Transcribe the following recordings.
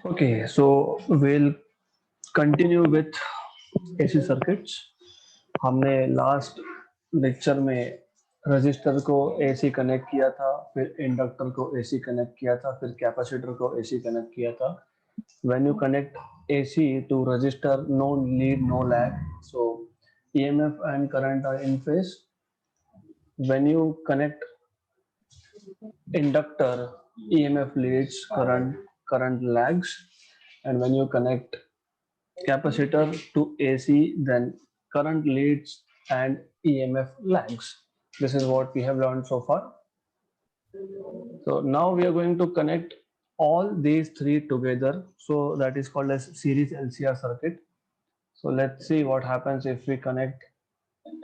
Okay, so we'll continue with AC circuits. हमने last lecture में register को AC connect किया था, फिर इंडक्टर को AC कनेक्ट किया था, फिर कैपेसिटर को AC कनेक्ट किया था. When you connect AC to resistor, no lead, no lag, so EMF and current are in phase. When you connect inductor, EMF leads, current lags, and when you connect capacitor to AC, then current leads and EMF lags. This is what we have learned so far. So now we are going to connect all these three together. So that is called as series LCR circuit. So let's see what happens if we connect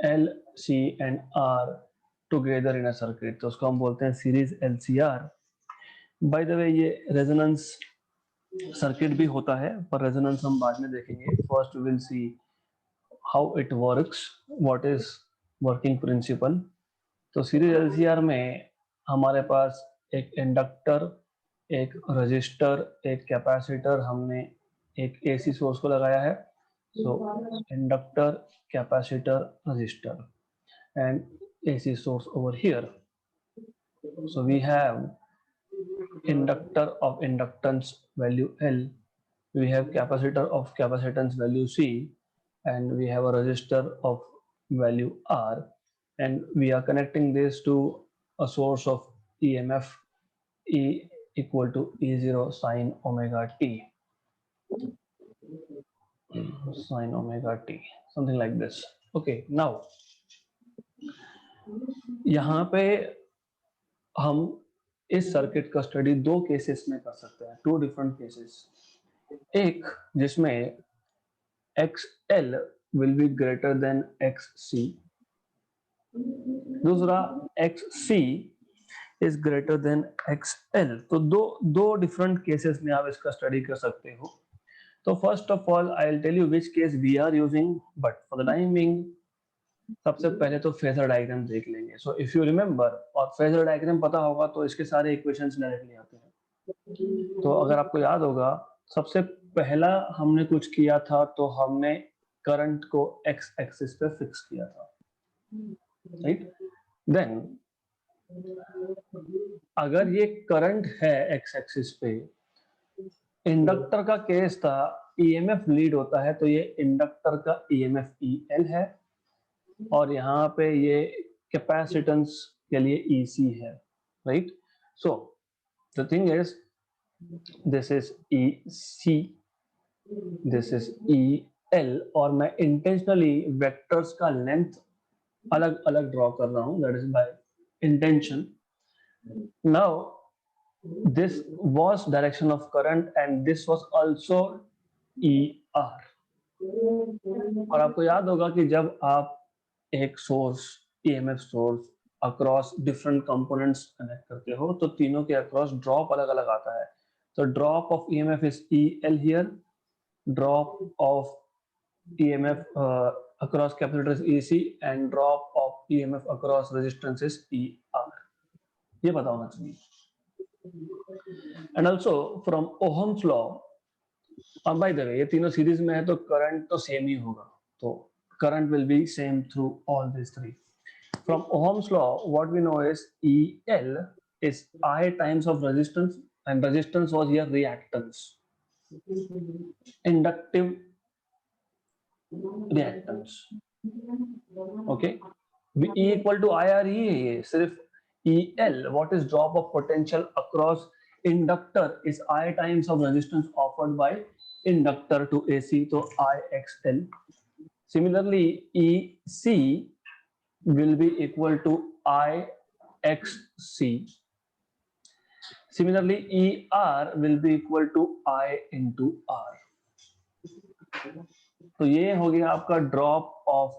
L, C and R together in a circuit. तो उसको हम बोलते हैं series LCR. By the way, ये resonance circuit भी होता है, पर रेजोनेंस हम बाद में देखेंगे. First we will see how it works, what is working principle. तो सीरीज एलसीआर में हमारे पास एक इंडक्टर, एक रजिस्टर, एक कैपेसिटर, हमने एक एसी सोर्स को लगाया है. So inductor, capacitor, resistor and AC source over here. So we have inductor of inductance value L, we have capacitor of capacitance value C, and we have a resistor of value R, and we are connecting this to a source of EMF E equal to E0 sine omega t, sine omega t, something like this. Okay, now यहाँ पे हम इस circuit का study दो cases में कर सकते हैं, टू डिफरेंट केसेस. एक जिसमें XL will be greater than XC, दूसरा XC is greater than XL. तो दो डिफरेंट केसेस में आप इसका स्टडी कर सकते हो. तो first of all I will tell you which case we are using, but for the time being सबसे पहले तो फेजर डायग्राम देख लेंगे. सो इफ यू रिमेंबर और फेजर डायग्राम पता होगा तो इसके सारे इक्वेशंस डायरेक्टली आते हैं. तो अगर आपको याद होगा, सबसे पहला हमने कुछ किया था तो हमने करंट को एक्स एक्सिस पे फिक्स किया था, राइट. देन अगर ये करंट है एक्स एक्सिस पे, इंडक्टर का केस था ईएमएफ लीड होता है, तो ये इंडक्टर का ईएमएफ ईएल है, और यहाँ पे ये कैपेसिटेंस के लिए ईसी है, right. So the thing is, this is EC, this is EL, और मैं इंटेंशनली वेक्टर्स का लेंथ अलग अलग ड्रॉ कर रहा हूं, that is by intention. Now this was direction of current and this was also ER. और आपको याद होगा कि जब आप एक source, EMF source across different components connect करते हो तो तीनों के अक्रॉस ड्रॉप अलग अलग आता है. तो drop of EMF is EL here, drop of EMF across capacitor is EC, and drop of EMF across resistance is ER. ये पता होना चाहिए. And also from Ohm's law, अब बाय द वे ये तीनों सीरीज में है तो करंट तो सेम ही होगा, तो current will be same through all this three. From Ohm's law what we know is EL is I times of resistance, and resistance was here reactance, inductive reactance. Okay, E equal to IR ही है ये, सिर्फ EL, what is drop of potential across inductor is I times of resistance offered by inductor to AC, तो IXL. Similarly, EC will be equal to IXC. Similarly, ER will be equal to I into R. तो ये हो गया आपका drop of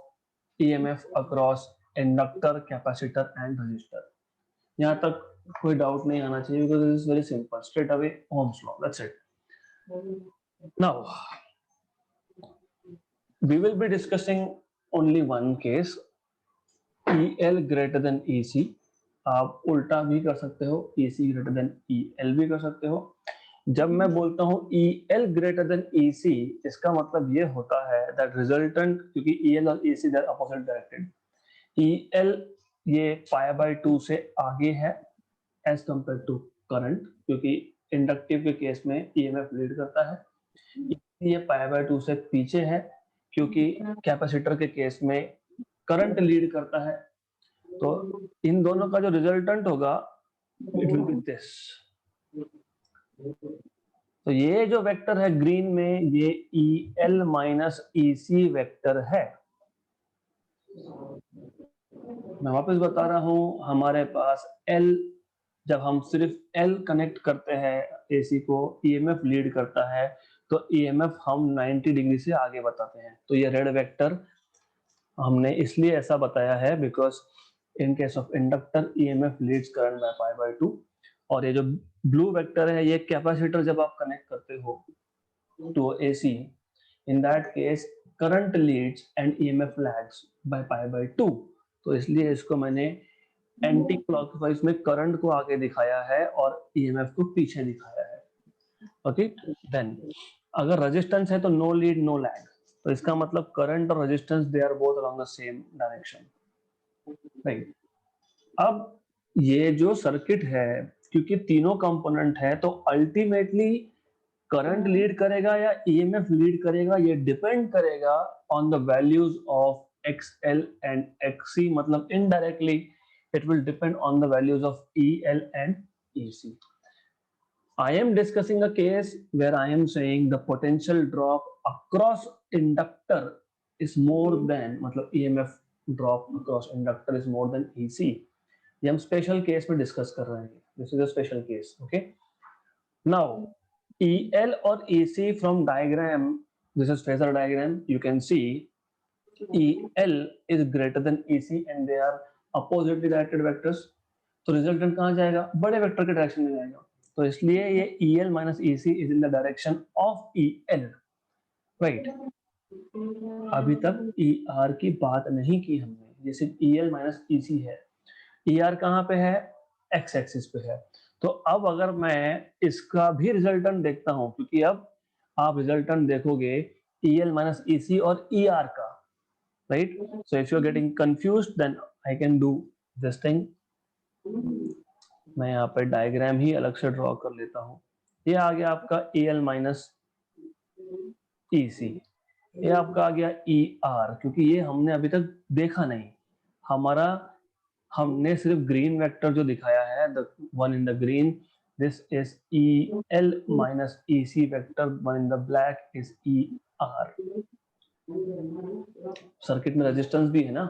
EMF across inductor, capacitor and register. यहाँ तक कोई doubt नहीं आना चाहिए because this is very simple, straight away Ohm's law, that's it. Now we will be discussing only one case, EL greater than EC. आप उल्टा भी कर सकते हो, EC greater than EL भी कर सकते हो. जब मैं बोलता हूँ EL ग्रेटर देन EC, इसका मतलब ये होता है दैट रिजल्टेंट, क्योंकि EL और EC they are opposite directed, EL ये π/2 से आगे है एज कंपेयर टू करंट, क्योंकि इंडक्टिव के केस में EMF लीड करता है, ये π/2 से पीछे है क्योंकि कैपेसिटर के केस में करंट लीड करता है। तो इन दोनों का जो रिजल्टेंट होगा इट विल बी दिस। तो ये जो वेक्टर है ग्रीन में, ये EL माइनस EC वेक्टर है। मैं वापस बता रहा हूं, हमारे पास L, जब हम सिर्फ L कनेक्ट करते हैं AC को, EMF लीड करता है, तो EMF हम 90 डिग्री से आगे बताते हैं। तो ये रेड वेक्टर हमने इसलिए ऐसा बताया है because in case of inductor EMF leads current by π/2, और ये जो ब्लू वेक्टर है ये कैपेसिटर जब आप कनेक्ट करते हो to AC, in that case current leads and EMF lags by π/2। तो इसलिए इसको मैंने एंटी क्लॉकवाइज में करंट को आगे दिखाया है और EMF को पीछे दिखाया है। ओके, देन अगर रेजिस्टेंस है तो नो लीड नो लैग, तो इसका मतलब करंट और resistance they are both along the same direction, right. अब ये जो सर्किट है, क्योंकि तीनों कंपोनेंट है, तो अल्टीमेटली करंट लीड करेगा या EMF लीड करेगा, ये डिपेंड करेगा on the values of XL and XC, मतलब indirectly it will depend on the values of EL and EC. I am discussing a case where I am saying the potential drop across inductor is more than, मतलब EMF drop across inductor is more than EC. ये हम special case में discuss कर रहे हैं, this is a special case. Okay, now EL और EC from diagram, this is phasor diagram, you can see EL is greater than EC and they are oppositely directed vectors. तो resultant कहाँ जाएगा? बड़े vector के direction में जाएगा। तो इसलिए ये EL minus EC is in the direction of EL, right. अभी तक ER की बात नहीं की हमने, ये सिर्फ EL माइनस EC है। ER कहाँ पे है? एक्स एक्सिस पे है। तो अब अगर मैं इसका भी रिजल्टेंट देखता हूं, क्योंकि अब आप रिजल्टेंट देखोगे EL माइनस EC और ER का, right? So if you're getting confused, then I can do this thing. मैं यहाँ पे डायग्राम ही अलग से ड्रॉ कर लेता हूँ। ये आ गया आपका EL माइनस EC, ये आपका आ गया ER, क्योंकि ये हमने अभी तक देखा नहीं। हमने सिर्फ ग्रीन वेक्टर जो दिखाया है, the one in the green, this is EL minus EC vector, one in the black is ER। Circuit में रेजिस्टेंस भी है ना,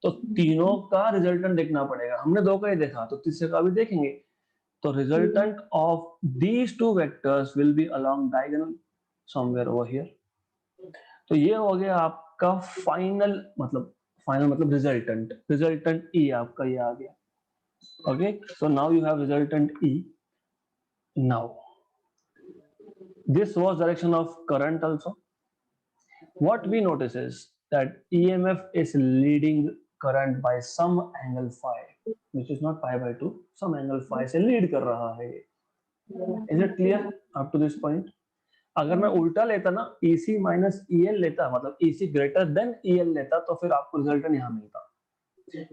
तो तीनों का रिजल्टेंट देखना पड़ेगा। हमने दो का ही देखा, तो तीसरे का भी देखेंगे। तो resultant of these two vectors will be along diagonal somewhere over here. तो ये हो गया आपका फाइनल मतलब रिजल्टेंट E आपका ये आ गया। Okay, so now you have resultant E। Now this was direction of current also. What we notice is that EMF is leading current by some angle phi, which is not π/2, some angle phi से lead कर रहा है। Is it clear up to this point? अगर मैं उल्टा लेता ना, EC minus EL लेता, मतलब EC ग्रेटर देन EL लेता, तो फिर आपको रिजल्टेंट यहाँ मिलता।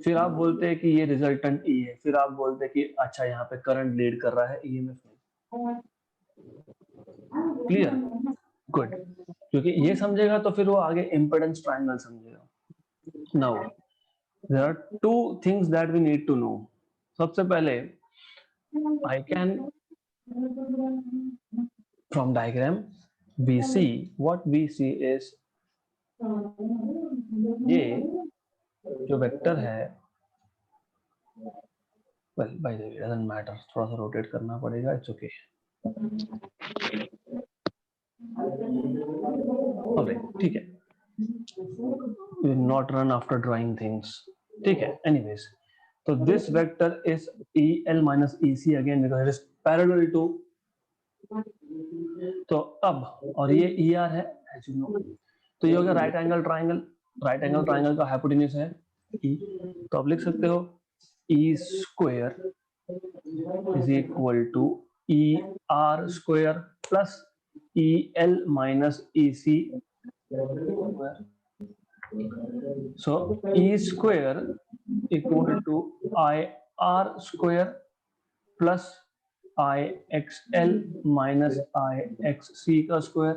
फिर आप बोलते हैं कि ये रिजल्टेंट E है, फिर आप बोलते हैं कि अच्छा यहाँ पे करंट लीड कर रहा है, EMF नहीं। क्लियर? गुड, क्योंकि ये समझेगा तो फिर वो आगे इम्पीडेंस ट्रायंगल समझेगा। Now there are two things that we need to know. सबसे पहले I can from diagram we see what we see is, ये जो वेक्टर है, well by the way doesn't matter, थोड़ा सा रोटेट करना पड़ेगा, इट्स ओके। ठीक है, not run after drawing things, ठीक है। एनीवेज, तो this vector is EL minus EC again because it is parallel to, तो अब, और ये ER है एज यू नो, तो ये हो गया राइट एंगल ट्राइंगल का हाइपोटेन्यूज है E, तो आप लिख सकते हो E square is equal to ER square plus EL minus EC. So E square equal to IR square plus IXL minus IXC का स्क्वायर,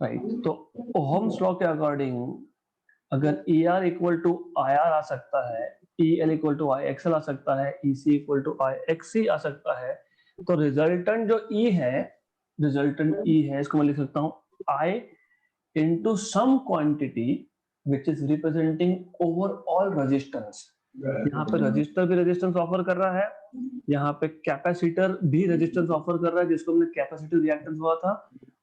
राइट। तो ओहम्स लॉ के अकॉर्डिंग अगर ER इक्वल टू IR आ सकता है, EL equal to IXL आ सकता है, EC equal to IXC आ सकता है, तो रिजल्टेंट जो E है, इसको मैं लिख सकता हूँ I into some quantity which is representing overall resistance। यहाँ पे रजिस्टर भी रेजिस्टेंस ऑफर कर रहा है, यहाँ पे कैपेसिटर भी रेजिस्टेंस ऑफर कर रहा है जिसको हमने कैपेसिटिव रिएक्टेंस हुआ था,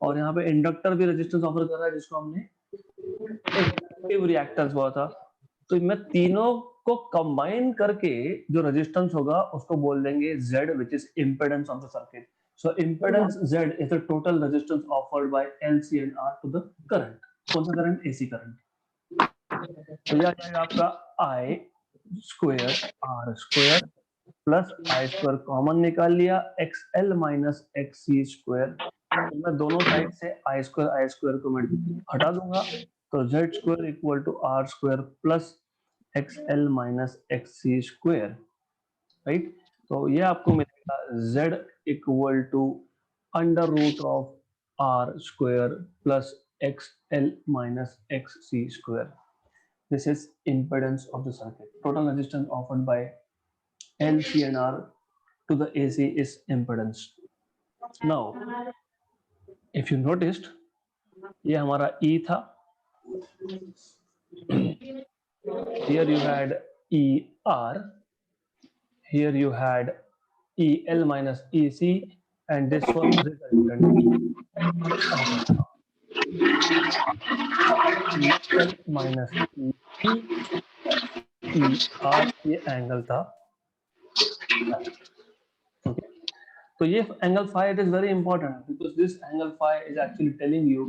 और यहाँ पे इंडक्टर भी रेजिस्टेंस ऑफर कर रहा है जिसको हमने इंडक्टिव रिएक्टेंस हुआ था। तो मैं तीनों को कंबाइन करके जो रेजिस्टेंस होगा उसको बोल देंगे Z, which is impedance of the circuit। So impedance Z is the total resistance offered by L, C and R to the current। कौन सा करंट? AC current. तो यह आएगा आपका I square R square plus I square common निकाल लिया, XL minus XC square. तो मैं दोनों साइड से I स्क्वायर को मैं हटा दूंगा, तो Z square equal to R square plus XL minus XC square, right. तो ये आपको मिलेगा Z equal to under root of R square plus XL minus XC square. This is impedance of the circuit. Total resistance offered by L, C and R to the AC is impedance. Now, if you noticed, ये हमारा E था, here you had ER, here you had EL minus EC, and this was resultant EL minus EC, ER ये angle था, okay? तो ये angle phi it is very important because this angle phi is actually telling you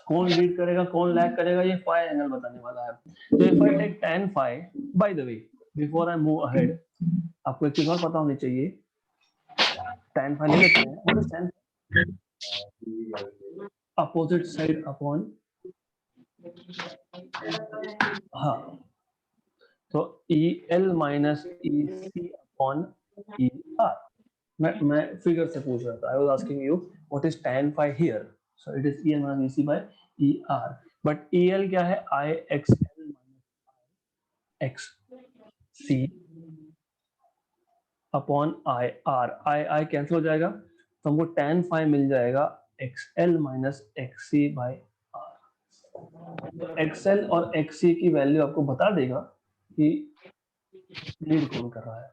कौन lead करेगा कौन lag करेगा, ये phi angle बताने वाला है। तो if I take tan phi, by the way before I move ahead, आपको एक चीज और पता होनी चाहिए, tan फाई ले लेते हैं, what is tan? Opposite side upon, हाँ, तो EL minus EC upon ER। मैं फिगर से पूछ रहा था, I was asking you what is tan phi here, so it is EL minus EC by ER, but EL क्या है? IXL minus XC upon IR, I cancel हो जाएगा, तो हमको tan phi मिल जाएगा XL minus XC by R। XL और XC की value आपको बता देगा कि लीड कौन कर रहा है।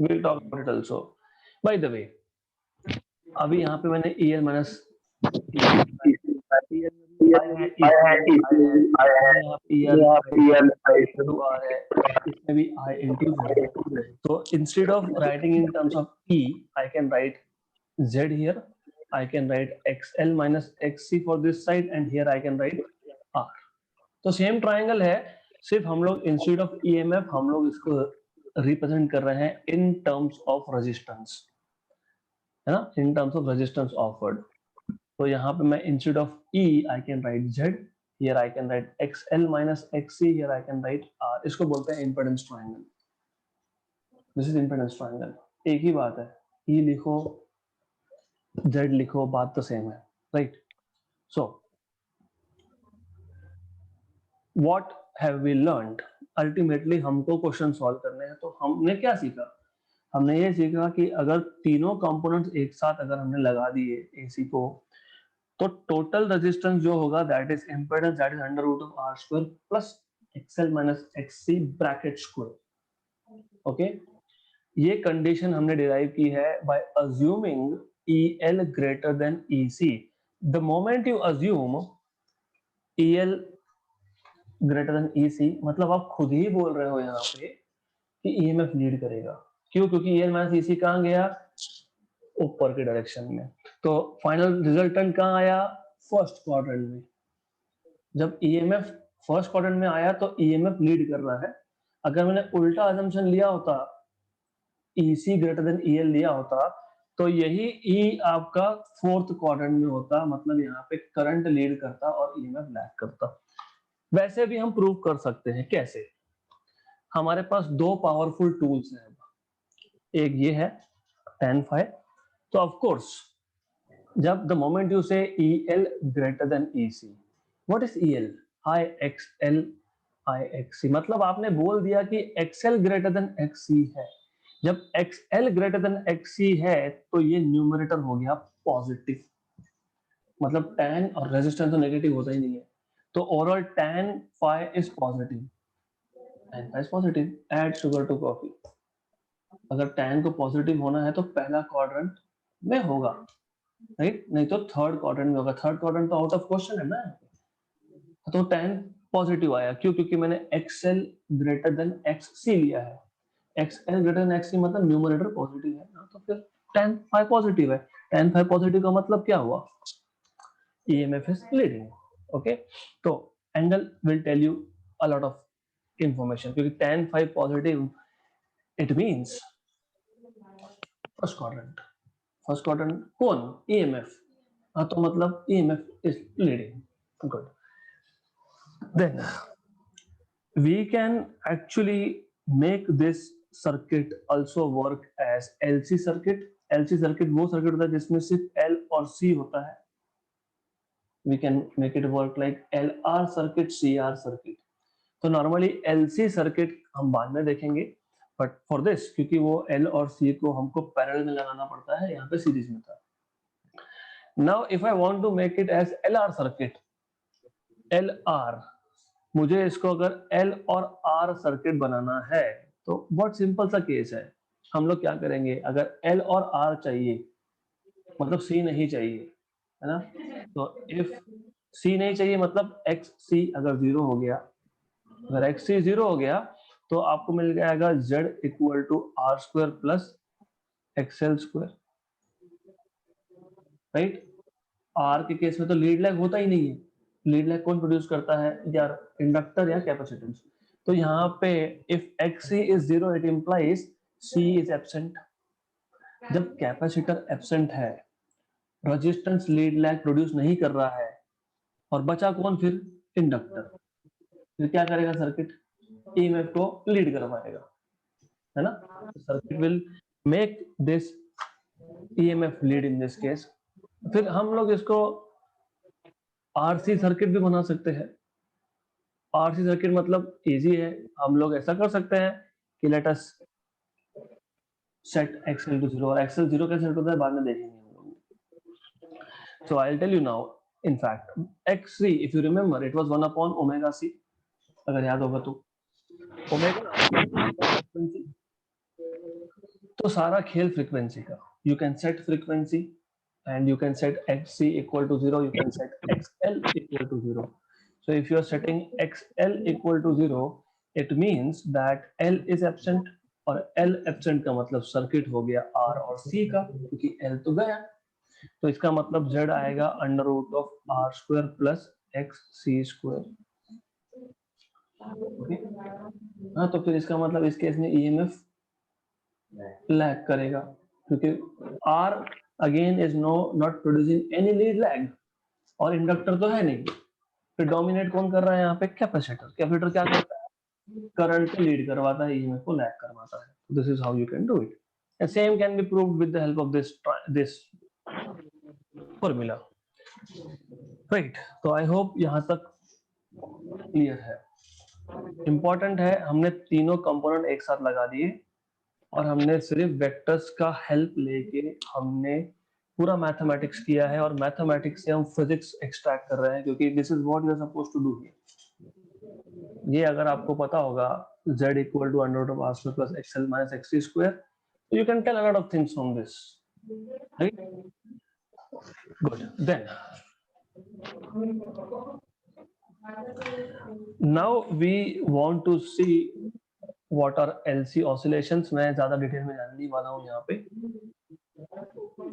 We'll talk about it also. By the way, अभी यहाँ पे मैंने EL minus इसमें भी I into Z। So instead of writing in terms of E, I can write Z here. I can write XL minus XC for this side, and here I can write R। तो same triangle है, सिर्फ हम लोग instead of EMF हम लोग इसको represent कर रहे हैं इन टर्म्स ऑफ रेजिस्टेंस, है ना, in terms of resistance offered. तो यहाँ पे मैं instead of E I can write Z, here I can write XL minus XC, here I can write R। इसको बोलते हैं impedance triangle. This is impedance triangle. एक ही बात है, E लिखो Z लिखो, बात तो सेम है, right. So what have we learned? Ultimately हमको क्वेश्चन सॉल्व करने हैं, तो हमने क्या सीखा? हमने ये सीखा कि अगर तीनों कंपोनेंट्स एक साथ अगर हमने लगा दिए AC को, तो टोटल रेजिस्टेंस जो होगा that is impedance, that is under root of R square plus XL minus XC bracket square. Okay, ये कंडीशन हमने डिराइव की है by assuming EL greater than EC। The moment you assume EL greater than EC, मतलब आप खुद ही बोल रहे हो यहाँ पे कि EMF लीड करेगा। क्यों? क्योंकि EL minus EC कहाँ गया? ऊपर के डायरेक्शन में। तो फाइनल रिजल्टेंट कहाँ आया? फर्स्ट क्वाड्रेंट में। जब EMF फर्स्ट क्वाड्रेंट में आया तो EMF लीड कर रहा है। अगर मैंने उल्टा असम्पशन लिया होता, EC ग्रेटर देन EL लिया होता, तो यही ई आपका फोर्थ क्वाड्रेंट में होता, मतलब यहाँ पे करंट लीड करता और ईएमएफ लैग करता। वैसे भी हम प्रूव कर सकते हैं। कैसे? हमारे पास दो पावरफुल टूल्स हैं। एक ये है tan phi, तो ऑफ कोर्स जब द मोमेंट यू से EL greater than EC, what is EL? High XL I XC, मतलब आपने बोल दिया कि XL ग्रेटर देन XC है। जब XL ग्रेटर देन XC है तो ये न्यूमरेटर हो गया पॉजिटिव, मतलब tan और रेजिस्टेंस तो नेगेटिव होता ही नहीं है, तो overall tan phi is positive, tan phi is positive, add sugar to coffee. अगर tan को पॉजिटिव होना है तो पहला क्वाड्रेंट में होगा, राइट? नहीं तो थर्ड क्वाड्रेंट में होगा। थर्ड क्वाड्रेंट तो आउट ऑफ क्वेश्चन है ना। तो tan पॉजिटिव आया, क्यों? क्योंकि मैंने XL ग्रेटर देन XC लिया है। XL ग्रेटर देन XC मतलब न्यूमरेटर पॉजिटिव है ना, तो फिर tan phi पॉजिटिव है। tan phi पॉजिटिव का मतलब क्या हुआ? EMF is leading. Okay, तो angle will tell you a lot of information, क्योंकि tan phi positive it means first quadrant कौन? EMF। हाँ, तो मतलब EMF is leading. Good. Then we can actually make this circuit also work as LC circuit. LC circuit वो circuit होता है जिसमें सिर्फ L और C होता है। We can make it work like LR circuit, CR circuit. तो normally LC circuit हम बाद में देखेंगे, बट फॉर दिस क्योंकि वो L और C को हमको पैरेलल में लगाना पड़ता है, यहाँ पे सीरीज में था। Now if I want to make it as LR circuit, LR, मुझे इसको अगर L और R सर्किट बनाना है तो बहुत सिंपल सा केस है। हम लोग क्या करेंगे, अगर L और R चाहिए मतलब C नहीं चाहिए, है ना, तो इफ C नहीं चाहिए मतलब XC अगर 0 हो गया, अगर XC 0 हो गया तो आपको मिल जाएगा Z equal to R square plus XL square, right? R के केस में तो लीड लैग होता ही नहीं है। लीड लैग कौन प्रोड्यूस करता है यार? इंडक्टर या कैपेसिटेंस। तो यहाँ पे if XC is 0 it implies C is absent. जब कैपेसिटर एब्सेंट है, रेजिस्टेंस लीड लैग प्रोड्यूस नहीं कर रहा है, और बचा कौन फिर? इंडक्टर। फिर क्या करेगा सर्किट? EMF को लीड करवाएगा, है ना? Circuit will make this EMF lead in this case. फिर हम लोग इसको RC सर्किट भी बना सकते हैं। RC सर्किट मतलब इजी है, हम लोग ऐसा कर सकते हैं कि let us set XL to 0, और XL 0 कैसे सेट होता है बाद में देखेंगे हम लोग। So I'll tell you now. In fact, XC, if you remember, it was 1 upon omega C. अगर याद होगा तो ओमेगा फ्रीक्वेंसी, तो सारा खेल फ्रीक्वेंसी का। You can set frequency and you can set XC equal to 0, you can set XL equal to 0. So if you are setting XL equal to 0, it means that L is absent, और L absent का मतलब circuit हो गया R और C का, क्योंकि L तो गया, तो इसका मतलब Z आएगा under root of R square plus XC square. Okay, हाँ, तो फिर इसका मतलब इस केस में EMF लैग करेगा, क्योंकि R again is not producing any lead lag, और इंडक्टर तो है नहीं। फिर डोमिनेट कौन कर रहा है यहाँ पे? कैपेसिटर। कैपेसिटर क्या करता है? करंट को लीड करवाता है, EMF को लैग करवाता है। This is how you can do it. Same can be proved with the help of this formula, right? तो आई होप यहाँ तक क्लियर है। इंपॉर्टेंट है, हमने तीनों कंपोनेंट एक साथ लगा दिए और हमने सिर्फ वेक्टर्स का हेल्प लेके हमने पूरा मैथमेटिक्स किया है, और मैथमेटिक्स से हम फिजिक्स एक्सट्रैक्ट कर रहे हैं, क्योंकि this is what you are supposed to do. ये अगर आपको पता होगा Z equal to under root of R square plus XL minus XC square, you can tell a lot of things from this, right? Good. Then now we want to see what are LC oscillations. मैं ज्यादा detail में जानने वाला हूँ यहाँ पे।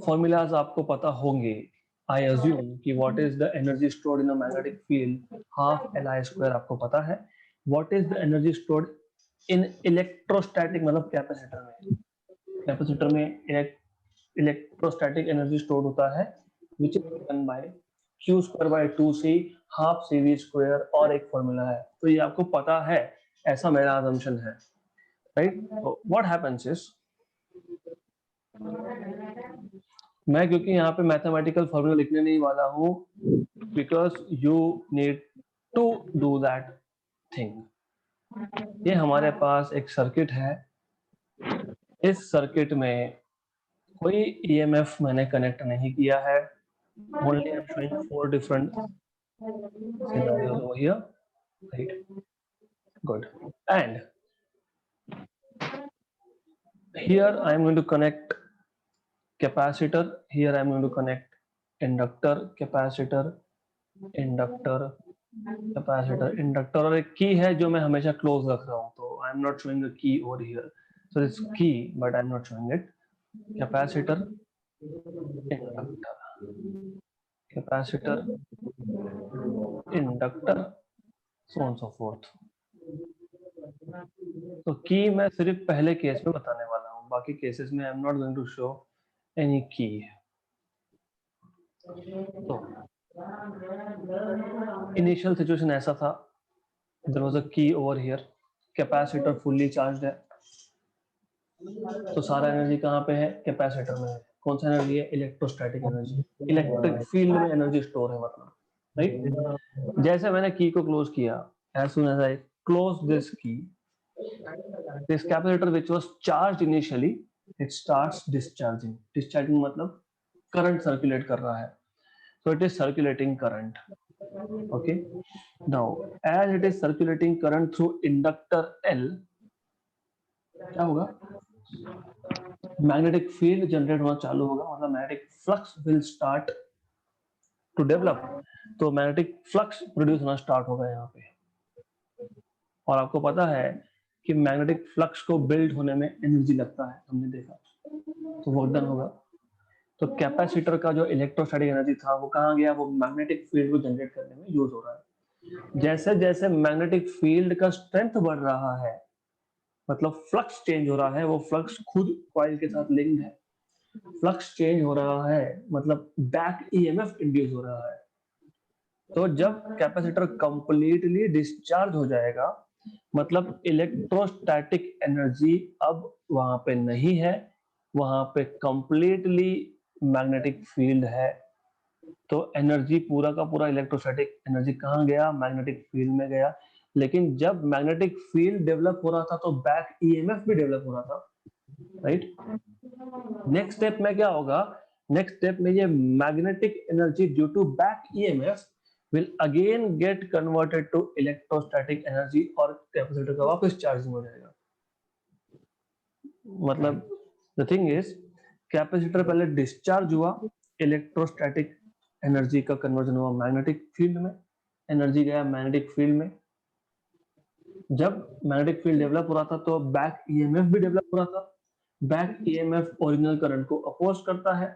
Formulas आपको पता होंगे, आई अज्यूम कि what is the energy stored in a magnetic field, half LI square आपको पता है। What is the energy stored in electrostatic, मतलब कैपेसिटर में इलेक्ट्रोस्टैटिक एनर्जी स्टोर होता है which is given by Q²/2C half CV square और एक formula है, तो ये आपको पता है, ऐसा मेरा assumption है, राइट? व्हाट हैपेंस इज, मैं क्योंकि यहाँ पे मैथमेटिकल फॉर्मूला लिखने नहीं वाला हूँ, because you need to do that thing. ये हमारे पास एक सर्किट है, इस सर्किट में कोई EMF मैंने कनेक्ट नहीं किया है, only I'm showing 4 different scenarios over here, right? Good. And here I'm going to connect capacitor, here I'm going to connect inductor, capacitor, inductor, capacitor, inductor, और एक की है जो मैं हमेशा क्लोज रख रहा हूँ, तो I'm not showing a key over here, so it's key but I'm not showing it. Capacitor, inductor, capacitor, inductor, so on so forth. तो की मैं सिर्फ पहले केस में बताने वाला हूँ, बाकी केसेस में I am not going to show any key. तो इनिशियल सिचुएशन ऐसा था, देयर वाज अ की over here, capacitor fully charged है, तो सारा एनर्जी कहाँ पे है? कैपेसिटर में है। कौन सा एनर्जी है? इलेक्ट्रोस्टैटिक एनर्जी, इलेक्ट्रिक फील्ड में एनर्जी स्टोर है, मतलब, राइट? जैसे मैंने की को क्लोज किया, as soon as I close this key, this capacitor which was charged initially, it starts discharging. Discharging मतलब current circulate कर रहा है, so it is circulating current. Okay, now as it is circulating current through inductor L, क्या होगा? Magnetic field generate होना चालू होगा, मतलब magnetic flux will start to develop, तो मैग्नेटिक फ्लक्स प्रोड्यूस होना स्टार्ट होगा यहाँ पे। और आपको पता है कि मैग्नेटिक फ्लक्स को बिल्ड होने में एनर्जी लगता है, हमने देखा, तो वर्क डन होगा। तो कैपेसिटर का जो इलेक्ट्रोस्टैटिक एनर्जी था वो कहाँ गया? वो मैग्नेटिक फील्ड को जनरेट करने में यूज हो रहा है। जैसे जैसे मैग्नेटिक फील्ड का स्ट्रेंथ बढ़ रहा है, मतलब फ्लक्स चेंज हो रहा है, वो फ्लक्स खुद कॉइल के साथ लिंक्ड है, फ्लक्स चेंज हो रहा है, मतलब बैक EMF इंड्यूस हो रहा है। तो जब कैपेसिटर कंप्लीटली डिस्चार्ज हो जाएगा, मतलब इलेक्ट्रोस्टैटिक एनर्जी अब वहां पे नहीं है, वहां पे कंप्लीटली मैग्नेटिक फील्ड है, तो एनर्जी पूरा का पूरा इलेक्ट्रोस्टैटिक एनर्जी कहाँ गया? मैग्नेटिक फील्ड में गया। लेकिन जब मैग्नेटिक फील्ड डेवलप हो रहा था तो बैक EMF भी डेवलप हो रहा था, राइट? नेक्स्ट स्टेप में क्या होगा? नेक्स्ट स्टेप में ये magnetic energy due to back EMF will again get converted to electrostatic energy और कैपेसिटर का वापस चार्जिंग हो जाएगा। मतलब the thing is, कैपेसिटर पहले डिस्चार्ज हुआ, इलेक्ट्रोस्टैटिक एनर्जी का कन्वर्जन हुआ मैग्नेटिक फील्ड में, एनर्जी गया मैग्नेटिक फील्ड में। जब मैग्नेटिक फील्ड डेवलप हो रहा था तो बैक EMF भी डेवलप हो रहा था, बैक EMF ओरिजिनल करंट को अपोज करता है,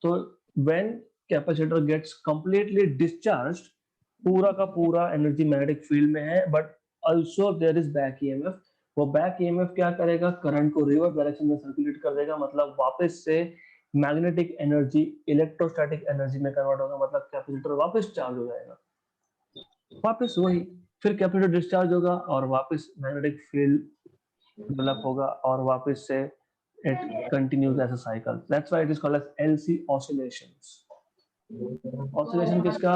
तो when capacitor gets completely discharged, पूरा का पूरा एनर्जी मैग्नेटिक फील्ड में है, but also there is back EMF। वो बैक EMF क्या करेगा? करंट को रिवर्स डायरेक्शन में सर्कुलेट कर देगा, मतलब वापस से मैग्नेटिक एनर्जी इलेक्ट्रोस्टैटिक एनर्जी में कन्वर्ट होगा, मतलब कैपेसिटर वापस चार्ज हो जाएगा, वापस वही, फिर कैपेसिटर डिस्चार्ज होगा और वापस मैग्नेटिक फील्ड डेवलप होगा और वापस से it continues as a cycle. That's why it is called as LC oscillations. Oscillation किसका?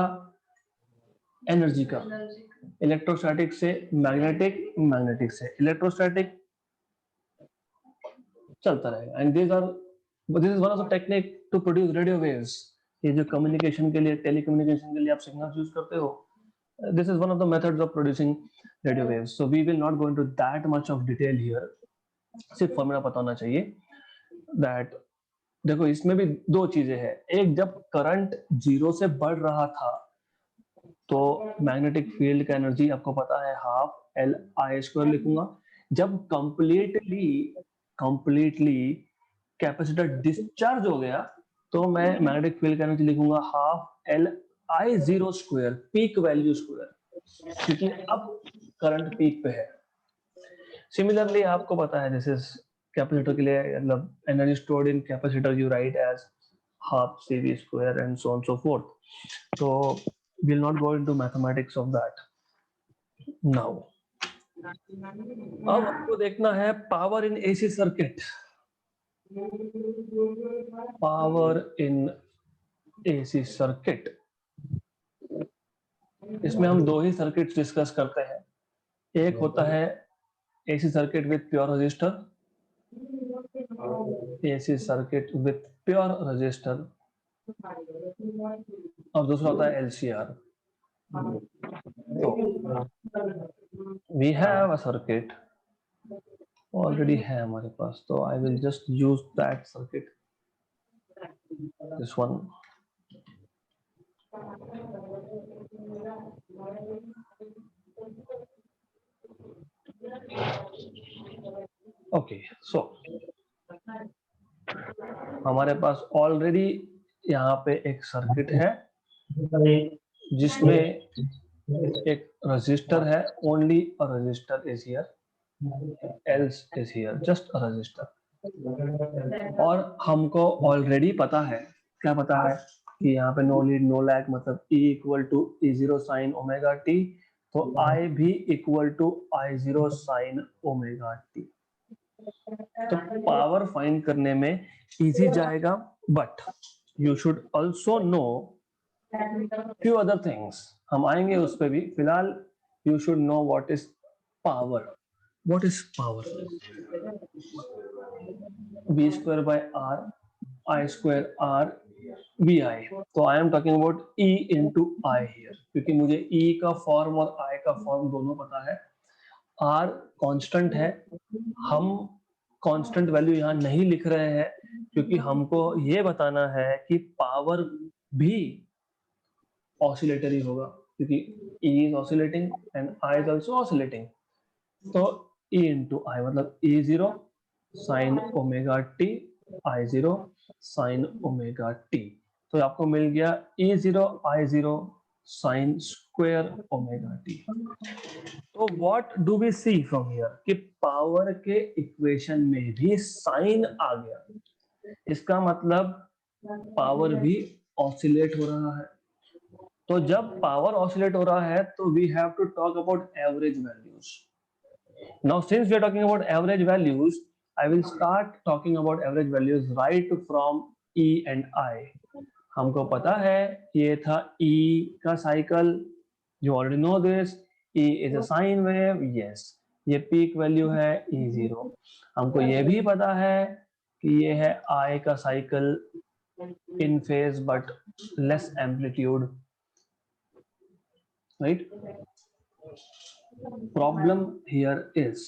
एनर्जी का, इलेक्ट्रोस्टैटिक से मैग्नेटिक, मैग्नेटिक से इलेक्ट्रोस्टैटिक, चलता रहेगा। And this is one of the technique to produce radio waves. ये जो कम्युनिकेशन के लिए, टेलीकम्युनिकेशन के लिए आप सिग्नल्स यूज करते हो, this is one of the methods of producing radio waves. So we will not go into that much of detail here. सिर्फ फॉर्मूला पता होना चाहिए that, देखो इसमें भी दो चीजें हैं। एक, जब करंट 0 से बढ़ रहा था तो मैग्नेटिक फील्ड का एनर्जी आपको पता है हाफ LI² लिखूंगा। जब कंप्लीटली कैपेसिटर डिस्चार्ज हो गया तो मैं मैग्नेटिक फील्ड का एनर्जी लिखूंगा half LI0², peak value square, क्योंकि अब करंट पीक पे है। सिमिलरली आपको पता है दिस इज कैपेसिटर के लिए मतलब energy stored in capacitor you write as half CV square and so on so forth. So we'll not go into mathematics of that now. अब आपको देखना है power in AC circuit. Power in AC circuit, इसमें हम दो ही circuit discuss करते हैं. एक होता है AC circuit with pure resistor, AC circuit with pure resistor, और दूसरा होता है एलसीआर. तो we have a circuit already है हमारे पास, तो I will just use that circuit, this one. Okay, so हमारे पास ऑलरेडी यहाँ पे एक सर्किट है जिसमें एक रजिस्टर है. Only a resistor is here, else is here, just a resistor. और हमको ऑलरेडी पता है, क्या पता है कि यहाँ पे नो लीड नो लैग मतलब E equal to E0 sine omega t, तो I भी equal to I0 sine omega t. तो पावर फाइंड करने में इजी जाएगा, but you should also know few other things. हम आएंगे उस पर भी. फिलहाल you should know what is power. What is power? V square by R, I square R, VI. तो I am talking about E into I here, क्योंकि मुझे E का फॉर्म और I का फॉर्म दोनों पता है. R कांस्टेंट है, हम कांस्टेंट वैल्यू यहाँ नहीं लिख रहे हैं क्योंकि हमको ये बताना है कि पावर भी ऑसिलेटरी होगा, क्योंकि E is oscillating and I is also oscillating. तो E into I मतलब E0 sine omega t, I0 sine omega t. तो आपको मिल गया E0 I0 sine square omega t. तो what do we see from here कि power के equation में भी साइन आ गया. इसका मतलब पावर भी ऑसिलेट हो रहा है. तो जब पावर ऑसिलेट हो रहा है तो we have to talk about average values. Now since we are talking about average values, I will start talking about average values right from E and I. हमको पता है ये था E का cycle, you already know this. E is a sine wave, yes. ये peak value है E0. हमको ये भी पता है कि ये है I का cycle in phase but less amplitude, right? Problem here is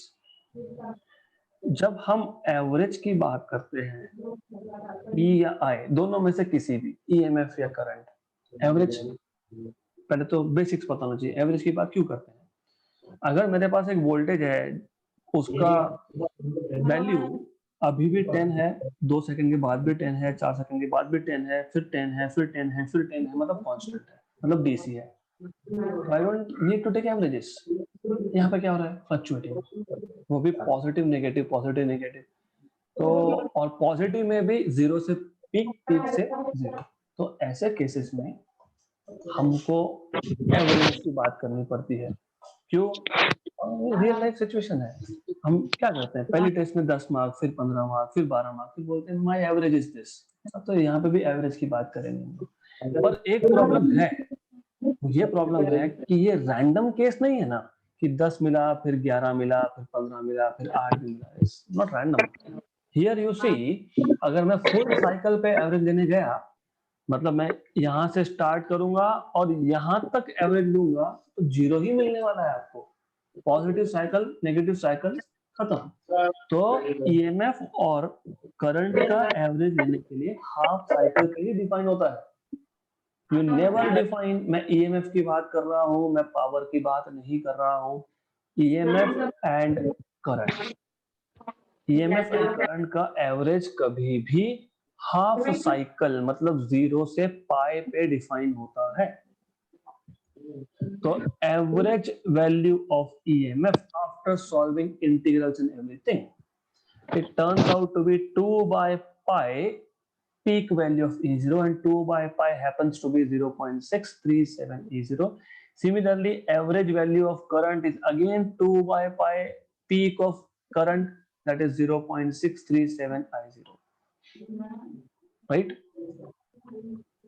जब हम एवरेज की बात करते हैं, E या I दोनों में से किसी भी, EMF या करंट, एवरेज पहले तो बेसिक्स पता होना चाहिए. एवरेज की बात क्यों करते हैं? अगर मेरे पास एक वोल्टेज है, उसका वैल्यू अभी भी 10 है, 2 सेकंड के बाद भी 10 है, 4 सेकंड के बाद भी 10 है, फिर 10 है, फिर 10 है, फिर 10 है, मतलब कांस्टेंट है, मतलब डीसी है. I don't need to take averages. यहाँ पे क्या हो रहा है? फ्लक्चुएटिंग, वो भी पॉजिटिव नेगेटिव पॉजिटिव नेगेटिव. तो और पॉजिटिव में भी जीरो से पीक, पीक से जीरो. तो ऐसे केसेस में हमको एवरेज की बात करनी पड़ती है. क्यों? रियल लाइफ सिचुएशन है. हम क्या करते हैं, पहली टेस्ट में 10 मार्क्स, फिर 15 मार्क्स, फिर 12 मार्क्स, फिर बोलते हैं माय एवरेज इज दिस. तो यहाँ पे भी एवरेज की बात करेंगे. पर एक प्रॉब्लम है, ये प्रॉब्लम है कि ये रैंडम केस नहीं है ना कि 10 मिला, फिर 11 मिला, फिर 15 मिला, फिर 8 मिला. It's not random. Here you see, अगर मैं फुल साइकिल पे एवरेज लेने गया, मतलब मैं यहाँ से स्टार्ट करूंगा और यहाँ तक एवरेज लूंगा, तो जीरो ही मिलने वाला है आपको. पॉजिटिव साइकिल नेगेटिव साइकिल खत्म. तो ईएमएफ और करंट का एवरेज लेने के लिए हाफ साइकिल पे ही डिफाइन होता है. You never define. मैं ईएमएफ की बात कर रहा हूँ, मैं पावर की बात नहीं कर रहा हूँ. EMF and current, EMF and current का एवरेज कभी भी हाफ साइकिल मतलब 0 से पाई पे डिफाइन होता है. तो average value of EMF after solving integrals and everything. it turns out to be 2 by pi peak value of E0 and 2 by pi happens to be 0.637 E0. Similarly, average value of current is again 2 by pi peak of current, that is 0.637 I0. Right,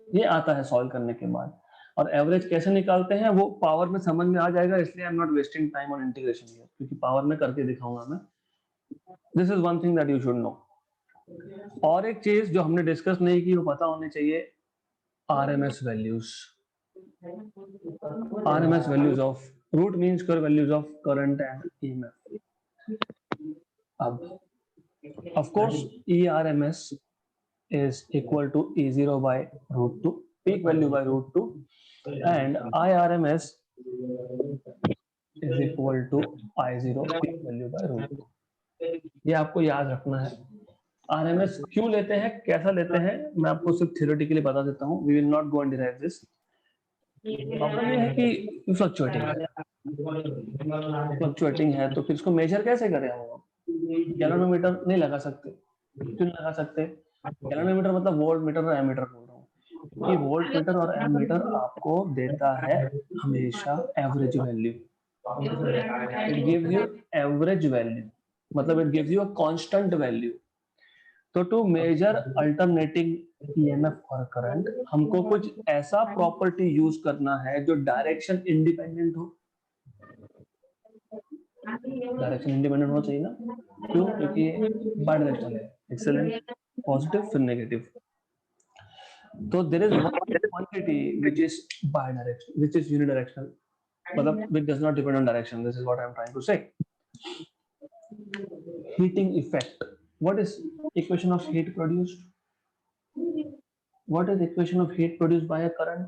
ये आता है solve करने के बाद। और average कैसे निकालते हैं वो पावर में समझ में आ जाएगा, इसलिए आई am not wasting time on integration here, क्योंकि पावर में करके दिखाऊंगा मैं। This is one thing that you should know. और एक चीज जो हमने डिस्कस नहीं की वो पता होनी चाहिए, RMS values, RMS values of root mean square values of current and EMF. अब of course ERMS is equal to E0 by root 2, peak value by root 2, and IRMS is equal to I0 peak value by root 2. ये आपको याद रखना है। RMS क्यों लेते हैं, कैसा लेते हैं, मैं आपको सिर्फ थ्योरेटिकली बता देता हूँ। We will not go and derive this. Problem ये है कि फ्लक्चुएटिंग है तो फिर इसको मेजर कैसे करें हम? गैलोनोमीटर नहीं लगा सकते। क्यों नहीं लगा सकते? गैलोनोमीटर मतलब वोल्ट मीटर और एमीटर बोल रहा हूँ कि वोल्ट मीटर और एमीटर आपको देता है हमेशा average value. It gives you average value, मतलब it gives you a constant value. तो टू मेजर अल्टरनेटिंग EMF और करंट हमको कुछ ऐसा प्रॉपर्टी यूज करना है जो डायरेक्शन इंडिपेंडेंट हो। डायरेक्शन इंडिपेंडेंट होना चाहिए ना, क्यों? क्योंकि बाइडायरेक्शनल है। एक्सीलेंट, पॉजिटिव फिर नेगेटिव। तो there is one quantity which is bidirectional, which is unidirectional, मतलब which does not depend on direction. This is what I am trying to से। Heating effect. What is equation of heat produced? What is equation of heat produced by a current?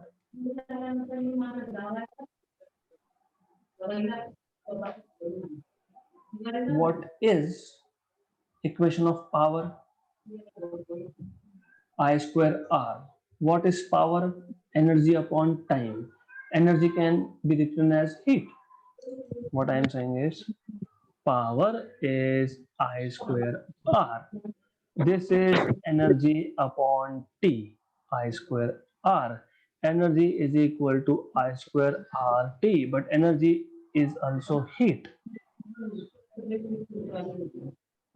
What is equation of power? I square R. What is power? Energy upon time. Energy can be written as heat. What I am saying is power is I square R. This is energy upon T, I square R. Energy is equal to I square RT, but energy is also heat,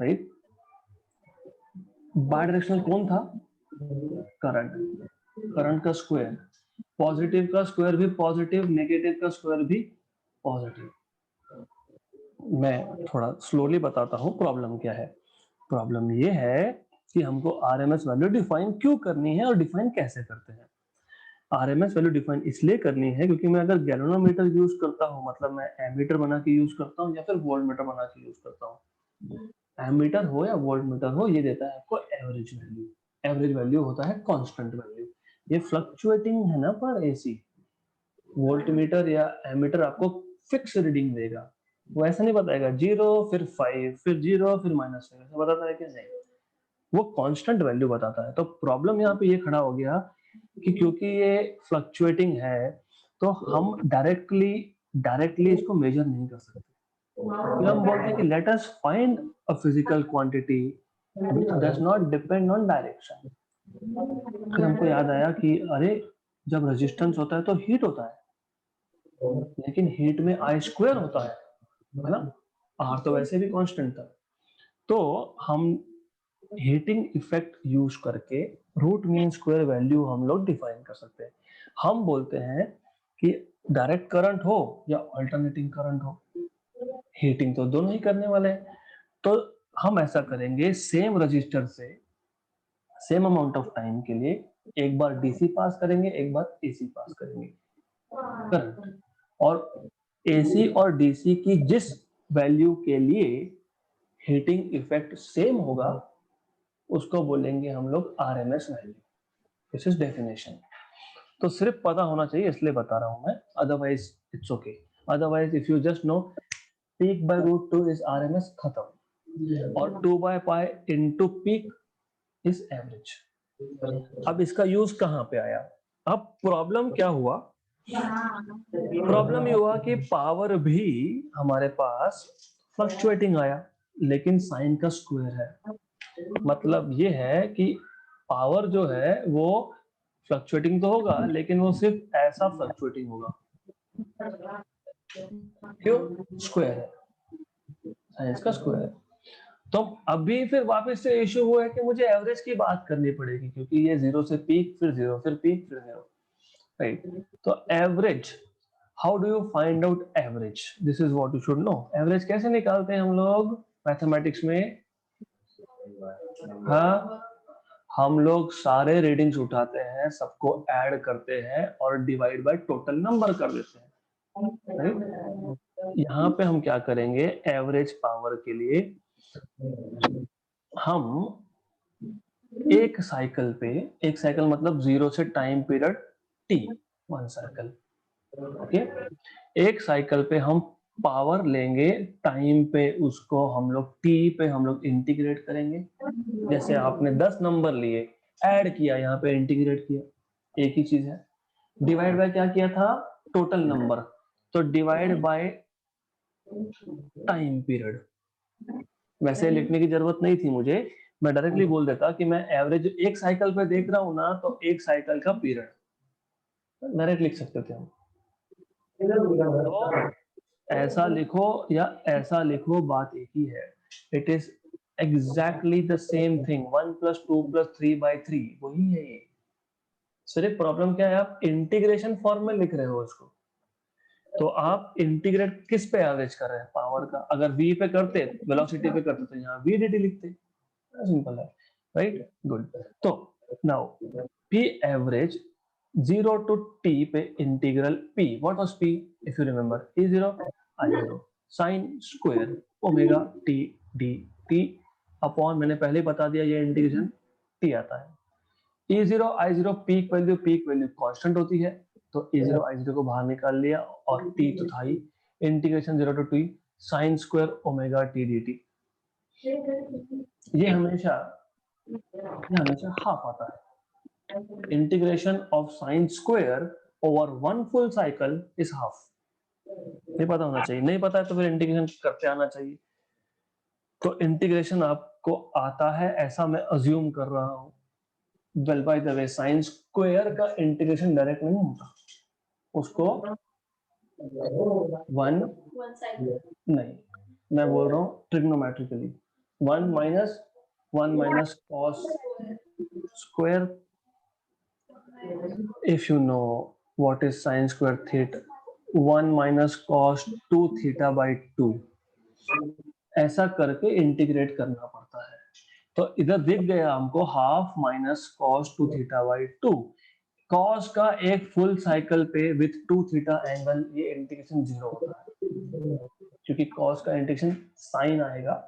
right? बाइडायरेक्शनल कौन था? Current. Current का square, positive का square भी positive, negative का square भी positive. मैं थोड़ा slowly बताता हूँ प्रॉब्लम क्या है। प्रॉब्लम ये है कि हमको RMS वैल्यू डिफाइन क्यों करनी है और डिफाइन कैसे करते हैं। RMS वैल्यू डिफाइन इसलिए करनी है क्योंकि मैं अगर गैलोनोमीटर यूज करता हूँ, मतलब मैं एमीटर बना के यूज करता हूँ या फिर वोल्टमीटर बना के यूज करता हूँ, एमीटर हो या वोल्टमीटर हो, ये देता है आपको एवरेज वैल्यू। एवरेज वैल्यू होता है कांस्टेंट वैल्यू। ये फ्लक्चुएटिंग है ना पर AC। वोल्टमीटर या एमीटर आपको फिक्स रीडिंग देगा, वो ऐसा नहीं बताएगा 0 फिर 5 फिर 0 फिर -5, ऐसा बताता है कि नहीं, वो कांस्टेंट वैल्यू बताता है। तो प्रॉब्लम यहाँ पे ये खड़ा हो गया कि क्योंकि ये फ्लक्चुएटिंग है तो हम डायरेक्टली इसको मेजर नहीं कर सकते। फिर हम बोलते हैं कि let us find a physical quantity which does not depend on direction. फिर हमको याद आया कि अरे जब रेजिस्टेंस होता है तो हीट होता है, लेकिन हीट में I स्क्वायर होता है ना, R तो वैसे भी कांस्टेंट था। तो हम हीटिंग इफेक्ट यूज करके रूट मीन स्क्वायर वैल्यू हम लोग डिफाइन कर सकते हैं। हम बोलते हैं कि डायरेक्ट करंट हो या अल्टरनेटिंग करंट हो, हीटिंग तो दोनों ही करने वाले हैं। तो हम ऐसा करेंगे, सेम रजिस्टर से सेम अमाउंट ऑफ टाइम के लिए एक बार DC पास करेंगे, एक बार AC पास करेंगे करंट, और AC और DC की जिस वैल्यू के लिए हीटिंग इफेक्ट सेम होगा उसको बोलेंगे हम लोग RMS value. This is definition. तो सिर्फ पता होना चाहिए इसलिए बता रहा हूं मैं, otherwise it's okay. Otherwise if you just know peak by root 2 is RMS, खत्म, और 2 by pi into peak is average. अब इसका यूज कहां पे आया? अब प्रॉब्लम क्या हुआ? प्रॉब्लम ये हुआ कि पावर भी हमारे पास फ्लक्चुएटिंग आया। लेकिन साइन का स्क्वायर है। मतलब ये है कि पावर जो है वो फ्लक्चुएटिंग तो होगा, लेकिन वो सिर्फ ऐसा फ्लक्चुएटिंग होगा, क्यों? स्क्वायर है, साइंस का स्क्वायर है। तो अभी फिर वापस से इश्यू हुआ है कि मुझे एवरेज की बात करनी पड़ेगी, क्योंकि ये जीरो से पीक, फिर जीरो, फिर पीक, फिर जीरो, राइट? तो average, how do you find out average? This is what you should know. Average कैसे निकालते हैं हम लोग मैथमेटिक्स में? हाँ, हम लोग सारे रीडिंग्स उठाते हैं, सबको ऐड करते हैं और डिवाइड बाय टोटल नंबर कर देते हैं, राइट? यहाँ पे हम क्या करेंगे, एवरेज पावर के लिए हम एक साइकिल पे, एक साइकिल मतलब जीरो से time period T, one cycle, okay? एक साइकिल पे हम पावर लेंगे, टाइम पे उसको हम लोग टी पे हम लोग इंटीग्रेट करेंगे। जैसे आपने 10 नंबर लिए, ऐड किया, यहाँ पे इंटीग्रेट किया, एक ही चीज है। डिवाइड बाय क्या किया था? टोटल नंबर, तो डिवाइड बाय टाइम पीरियड। वैसे लिखने की जरूरत नहीं थी मुझे, मैं डायरेक्टली बोल देता कि मैं एवरेज एक साइकिल पे देख रहा हूं ना, तो एक साइकिल का पीरियड डायरेक्ट लिख सकते थे हम। तो ऐसा लिखो या ऐसा लिखो, बात एक ही है। It is exactly the same thing, 1 + 2 + 3/3 वही है ये। सिर्फ प्रॉब्लम क्या है, आप इंटीग्रेशन फॉर्म में लिख रहे हो उसको। तो आप इंटीग्रेट किस पे एवरेज कर रहे हैं? पावर का। अगर v पे करते, वेलोसिटी पे करते, तो यहाँ v dt लिखते। सिंपल है, राइट? गुड। तो now p average 0 to t पे integral p, what was p if you remember? e0 i0 sin square omega t dt upon, मैंने पहले ही बता दिया, ये इंटीग्रेशन t आता है। E0 I0 peak value constant होती है, तो E0 I0 को बाहर निकाल लिया और t तो था ही, integration 0 to t sin square omega t dt। ये हमेशा हाफ आता है। Integration of sine square over one full cycle is half. ये पता होना चाहिए, नहीं पता है तो फिर इंटीग्रेशन करते आना चाहिए। तो इंटीग्रेशन आपको आता है, ऐसा मैं अज्यूम कर रहा हूं। Well by the way, sign square का इंटीग्रेशन डायरेक्ट नहीं होता, उसको वन नहीं, मैं बोल रहा हूँ ट्रिग्नोमेट्रिकली, 1 minus cos square. If you know what is sine square theta, 1 minus cos 2 theta by 2, ऐसा करके इंटीग्रेट करना पड़ता है। तो इधर दिख गया हमको half minus cos 2 theta by 2। Cos का एक फुल साइकिल पे विथ 2 थीटा एंगल, ये इंटीग्रेशन 0 होता है, क्योंकि कॉस का इंटीग्रेशन साइन आएगा।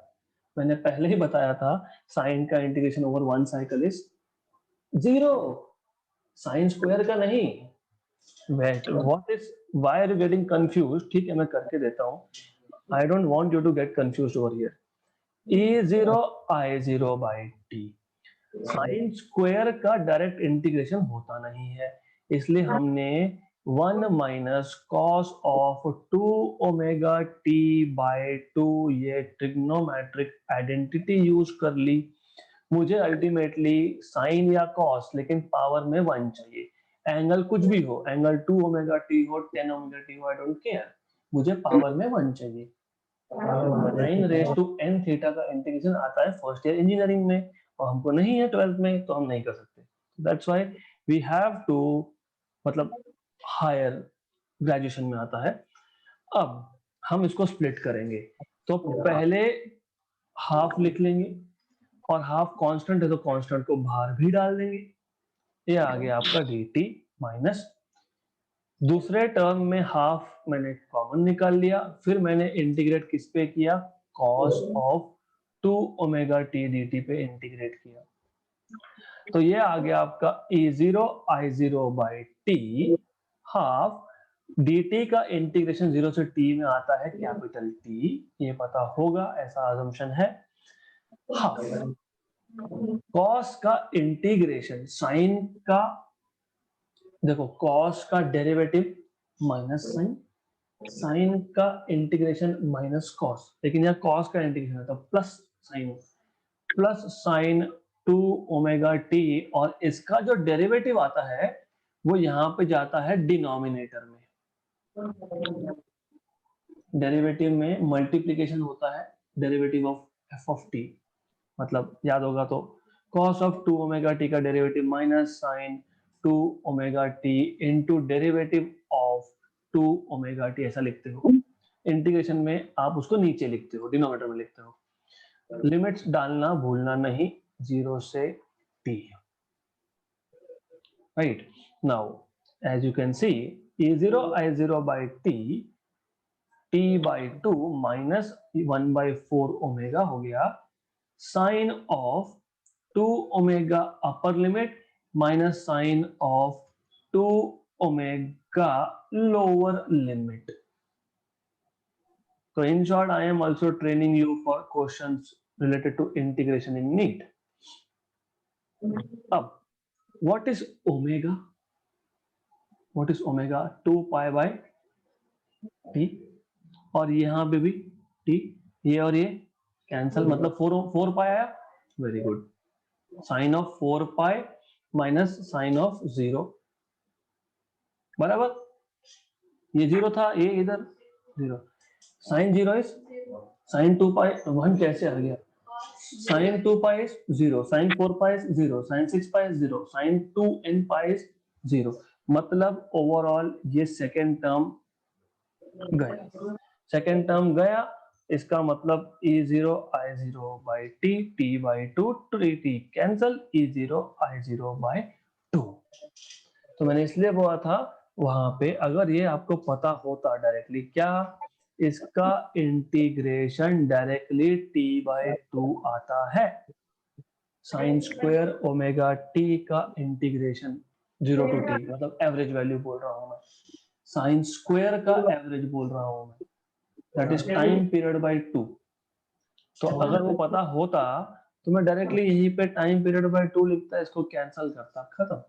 मैंने पहले ही बताया था, साइन का integration over one cycle is 0, sine square का नहीं। Wait, what is, why are you getting confused? ठीक है, मैं करके देता हूँ। I don't want you to get confused over here. E0 I0 by t, sine square का डायरेक्ट इंटीग्रेशन होता नहीं है, इसलिए हमने 1 minus cos of 2 omega t by 2 ये ट्रिग्नोमेट्रिक आइडेंटिटी यूज कर ली। मुझे अल्टीमेटली साइन या कॉस, लेकिन पावर में 1 चाहिए। एंगल कुछ भी हो, एंगल 2 ओमेगा टी हो, 10 ओमेगा टी हो, आई डोंट केयर, मुझे पावर में 1 चाहिए। 9 raised to n थीटा का इंटीग्रेशन आता है फर्स्ट ईयर इंजीनियरिंग में, और हमको नहीं है 12th में, तो हम नहीं कर सकते। That's why we have to, मतलब हायर ग्रेजुएशन में आता है। अब हम इसको स्प्लिट करेंगे, तो पहले हाफ लिख लेंगे, और हाफ कांस्टेंट है तो कांस्टेंट को बाहर भी डाल देंगे। ये आ गया आपका dt माइनस, दूसरे टर्म में हाफ मैंने कॉमन निकाल लिया, फिर मैंने इंटीग्रेट किस पे किया? Cos of 2 omega T dt पे इंटीग्रेट किया। तो ये आ गया आपका E0 I0 by T, half dt का इंटीग्रेशन 0 से t में आता है कैपिटल T, ये पता होगा, ऐसा अजम्पशन है। हाफ कॉस का इंटीग्रेशन, साइन का, देखो कॉस का डेरिवेटिव माइनस साइन, साइन का इंटीग्रेशन माइनस कॉस, लेकिन यहाँ कॉस का इंटीग्रेशन होता है प्लस साइन 2 ओमेगा टी, और इसका जो डेरिवेटिव आता है वो यहाँ पे जाता है डिनोमिनेटर में। डेरिवेटिव में मल्टीप्लीकेशन होता है, derivative of f of t, मतलब याद होगा तो cos ऑफ 2 ओमेगा टी का derivative minus sine 2 omega t into derivative of 2 omega t, ऐसा लिखते हो। इंटीग्रेशन में आप उसको नीचे लिखते हो, डिनोमिनेटर में लिखते हो। लिमिट्स डालना भूलना नहीं, 0 से t, right. Now as you can see E0 I0 by t by 2 माइनस 1/4 ओमेगा हो गया sine of 2 omega upper limit minus sine of 2 omega lower limit. So in short, I am also training you for questions related to integration in NEET. अब what is omega? What is omega? 2 pi by t, और यहाँ पे भी t, ये और ये cancel, मतलब 4 pi आया। Very good. Sine of 4 pi minus sine of 0, बराबर। ये 0 था, ये इधर 0, साइन 0 इज साइन 2 पाई 1 कैसे आ गया, sine 2 pi is 0, sine 4 pi is 0, sine 6 pi is 0, sine 2n pi is 0, मतलब ओवरऑल ये सेकेंड टर्म गया, सेकेंड टर्म गया। इसका मतलब E0 I0 by t by 2 t cancel, E0 I0 by 2। तो मैंने इसलिए बोला था वहां पे, अगर ये आपको पता होता डायरेक्टली क्या, इसका इंटीग्रेशन डायरेक्टली t by 2 आता है। साइन स्क्वायर ओमेगा टी का इंटीग्रेशन 0 to t, मतलब एवरेज वैल्यू बोल रहा हूं मैं, साइन स्क्वायर का एवरेज बोल रहा हूं मैं, that is time period by 2। तो अगर वो पता होता तो मैं डायरेक्टली यहीं पे टाइम पीरियड बाय 2 लिखता, इसको कैंसिल करता, खत्म,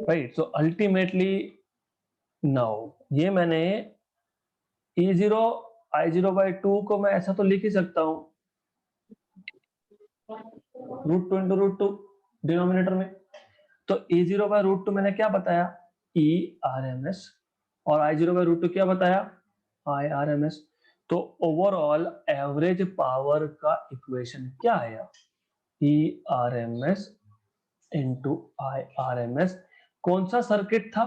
राइट। सो अल्टीमेटली नाउ ये मैंने E0 I0 by 2 को मैं ऐसा तो लिख ही सकता हूँ, √2 into √2 डिनोमिनेटर में। तो E0 by √2 मैंने क्या बताया, ERMS, और I0 by √2 क्या बताया, IRMS। तो ओवरऑल एवरेज पावर का इक्वेशन क्या आया, ERMS इंटू IRMS। कौन सा सर्किट था,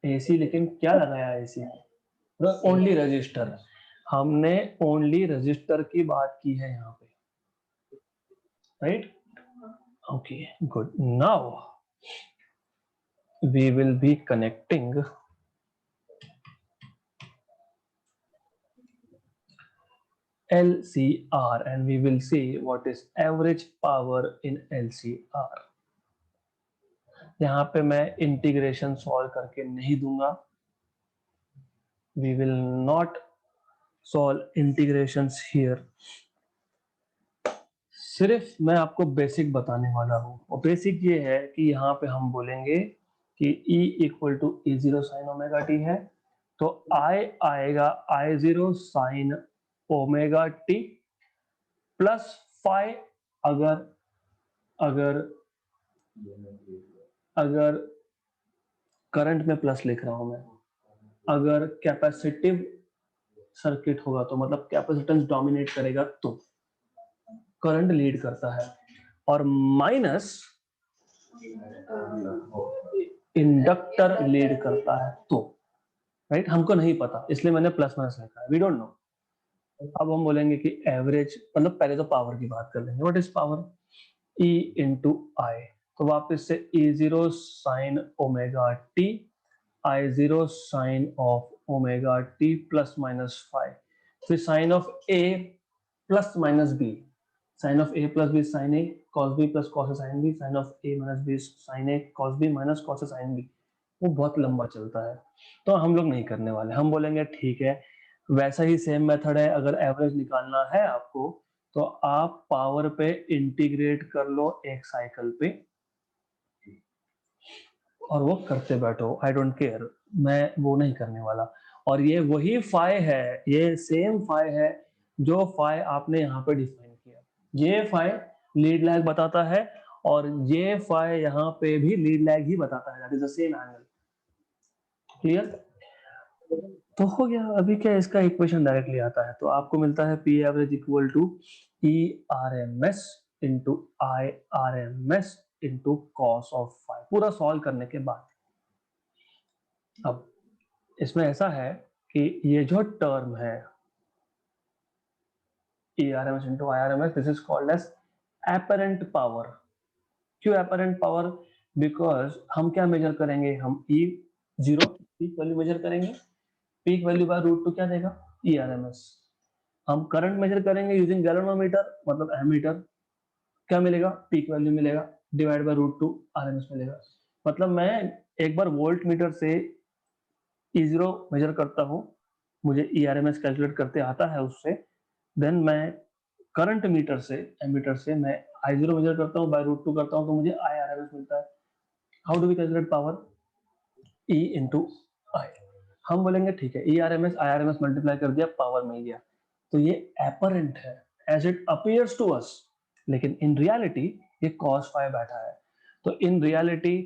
AC, लेकिन क्या लगाया AC, ओनली रजिस्टर। हमने ओनली रजिस्टर की बात की है यहाँ पे, right. Okay good. Now we will be connecting LCR and we will see what is average power in LCR। यहाँ पे मैं इंटीग्रेशन सॉल्व करके नहीं दूंगा, we will not solve integrations here, सिर्फ मैं आपको बेसिक बताने वाला हूँ। और बेसिक ये है कि यहाँ पे हम बोलेंगे कि E equal to E0 sine omega t है, तो I आएगा I0 sine omega t plus phi, अगर अगर अगर करंट में प्लस लिख रहा हूं मैं, अगर कैपेसिटिव सर्किट होगा तो मतलब कैपेसिटेंस डोमिनेट करेगा तो करंट लीड करता है, और माइनस इंडक्टर लीड करता है तो, राइट। हमको नहीं पता इसलिए मैंने प्लस माइनस लिखा है, वी डोंट नो। अब हम बोलेंगे कि एवरेज, मतलब पहले तो पावर की बात कर लेंगे, what is power, E into I. तो वापस से E0 sine omega t I0 sine of omega t plus minus five, फिर sine of A plus minus B, sine of A plus B sine A cos B plus cos sine B, sine of A minus B sine A cos B minus cos sine B. वो बहुत लंबा चलता है तो हम लोग नहीं करने वाले, हम बोलेंगे ठीक है वैसा ही सेम मेथड है, अगर एवरेज निकालना है आपको तो आप पावर पे इंटीग्रेट कर लो एक साइकिल पे, और वो करते बैठो, आई डोंट केयर, मैं वो नहीं करने वाला। और ये वही फाई है, ये सेम फाई है जो फाई आपने यहाँ पे डिफाइन किया। ये फाई लीड लैग बताता है और ये फाई यहाँ पे भी लीड लैग ही बताता है, that is the same angle. Clear? तो हो गया। अभी क्या इसका इक्वेशन डायरेक्टली आता है, तो आपको मिलता है P average equal to E R M S into I R M S into cos of phi, पूरा सॉल्व करने के बाद। अब इसमें ऐसा है कि ये जो टर्म है E R M S into I R M S, this is called as apparent power. क्यों एपरेंट पावर? बिकॉज हम क्या मेजर करेंगे, हम E zero peak value measure करेंगे, peak value by root two क्या देगा, ई आर एम एस। हम current measure करेंगे यूजिंग गैलोनोमीटर, मतलब एमीटर, क्या मिलेगा, पीक वैल्यू मिलेगा, divide by root two R M S मिलेगा। मतलब मैं एक बार वोल्ट मीटर से ई जीरो मेजर करता हूँ, मुझे E R M S calculate करते आता है उससे, देन मैं करंट मीटर से एमीटर से मैं आई जीरो मेजर करता हूँ, बाय रूट टू करता हूँ, तो मुझे आई आर एम एस मिलता है। How do we calculate power? E into I. हम बोलेंगे ठीक है, E R M S I R M S multiply कर दिया, पावर मिल गया, तो ये एपरेंट है as it appears to us, लेकिन इन रियलिटी ये cos फाई बैठा है। तो इन रियलिटी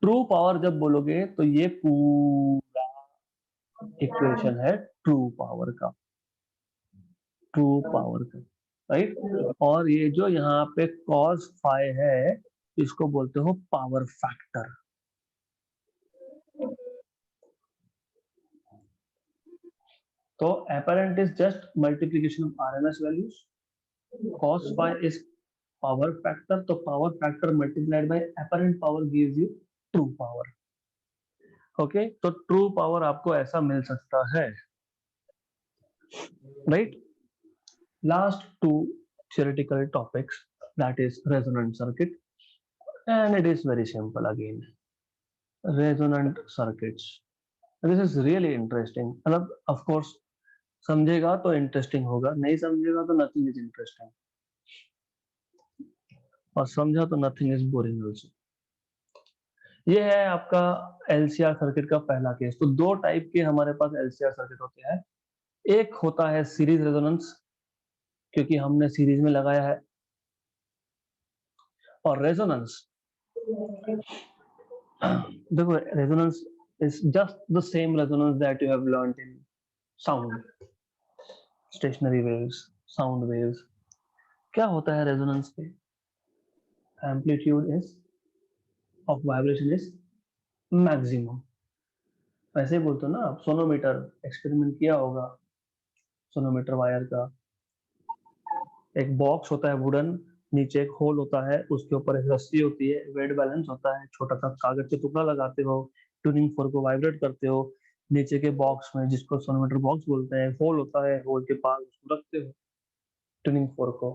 ट्रू पावर जब बोलोगे तो ये पूरा इक्वेशन है ट्रू पावर का, ट्रू पावर का, राइट। और ये जो यहाँ पे cos फाई है, इसको बोलते हो पावर फैक्टर। तो apparent is just multiplication of RMS values, cos phi is power factor, तो power factor multiplied by apparent power gives you true power। Okay, तो ट्रू पावर आपको ऐसा मिल सकता है, right. Last two theoretical topics, that is resonant circuit, and it is very simple again, resonant circuits, this is really interesting। मतलब of course समझेगा तो interesting होगा, नहीं समझेगा तो नथिंग इज इंटरेस्टिंग, और समझा तो नथिंग इज बोरिंग ऑल्सो। ये है आपका एलसीआर सर्किट का पहला केस। तो दो टाइप के हमारे पास एलसीआर सर्किट होते हैं, एक होता है सीरीज रेजोनेंस, क्योंकि हमने सीरीज में लगाया है, और रेजोनेंस, देखो resonance is just the same resonance that you have learned in sound, stationery waves, sound waves. क्या होता है रेजोनेंस पे? Amplitude is of vibration is maximum. ऐसे ही बोलते हो ना आप, सोनोमीटर एक्सपेरिमेंट किया होगा, सोनोमीटर वायर का एक बॉक्स होता है वुडन, नीचे एक होल होता है, उसके ऊपर एक रस्सी होती है, वेट बैलेंस होता है, छोटा सा कागज का टुकड़ा लगाते हो, ट्यूनिंग फोर्क को वाइब्रेट करते हो, नीचे के बॉक्स में, जिसको सोनोमीटर बॉक्स बोलते हैं, होल होता है, होल के पास उसको रखते हो ट्यूनिंग फोर्क को।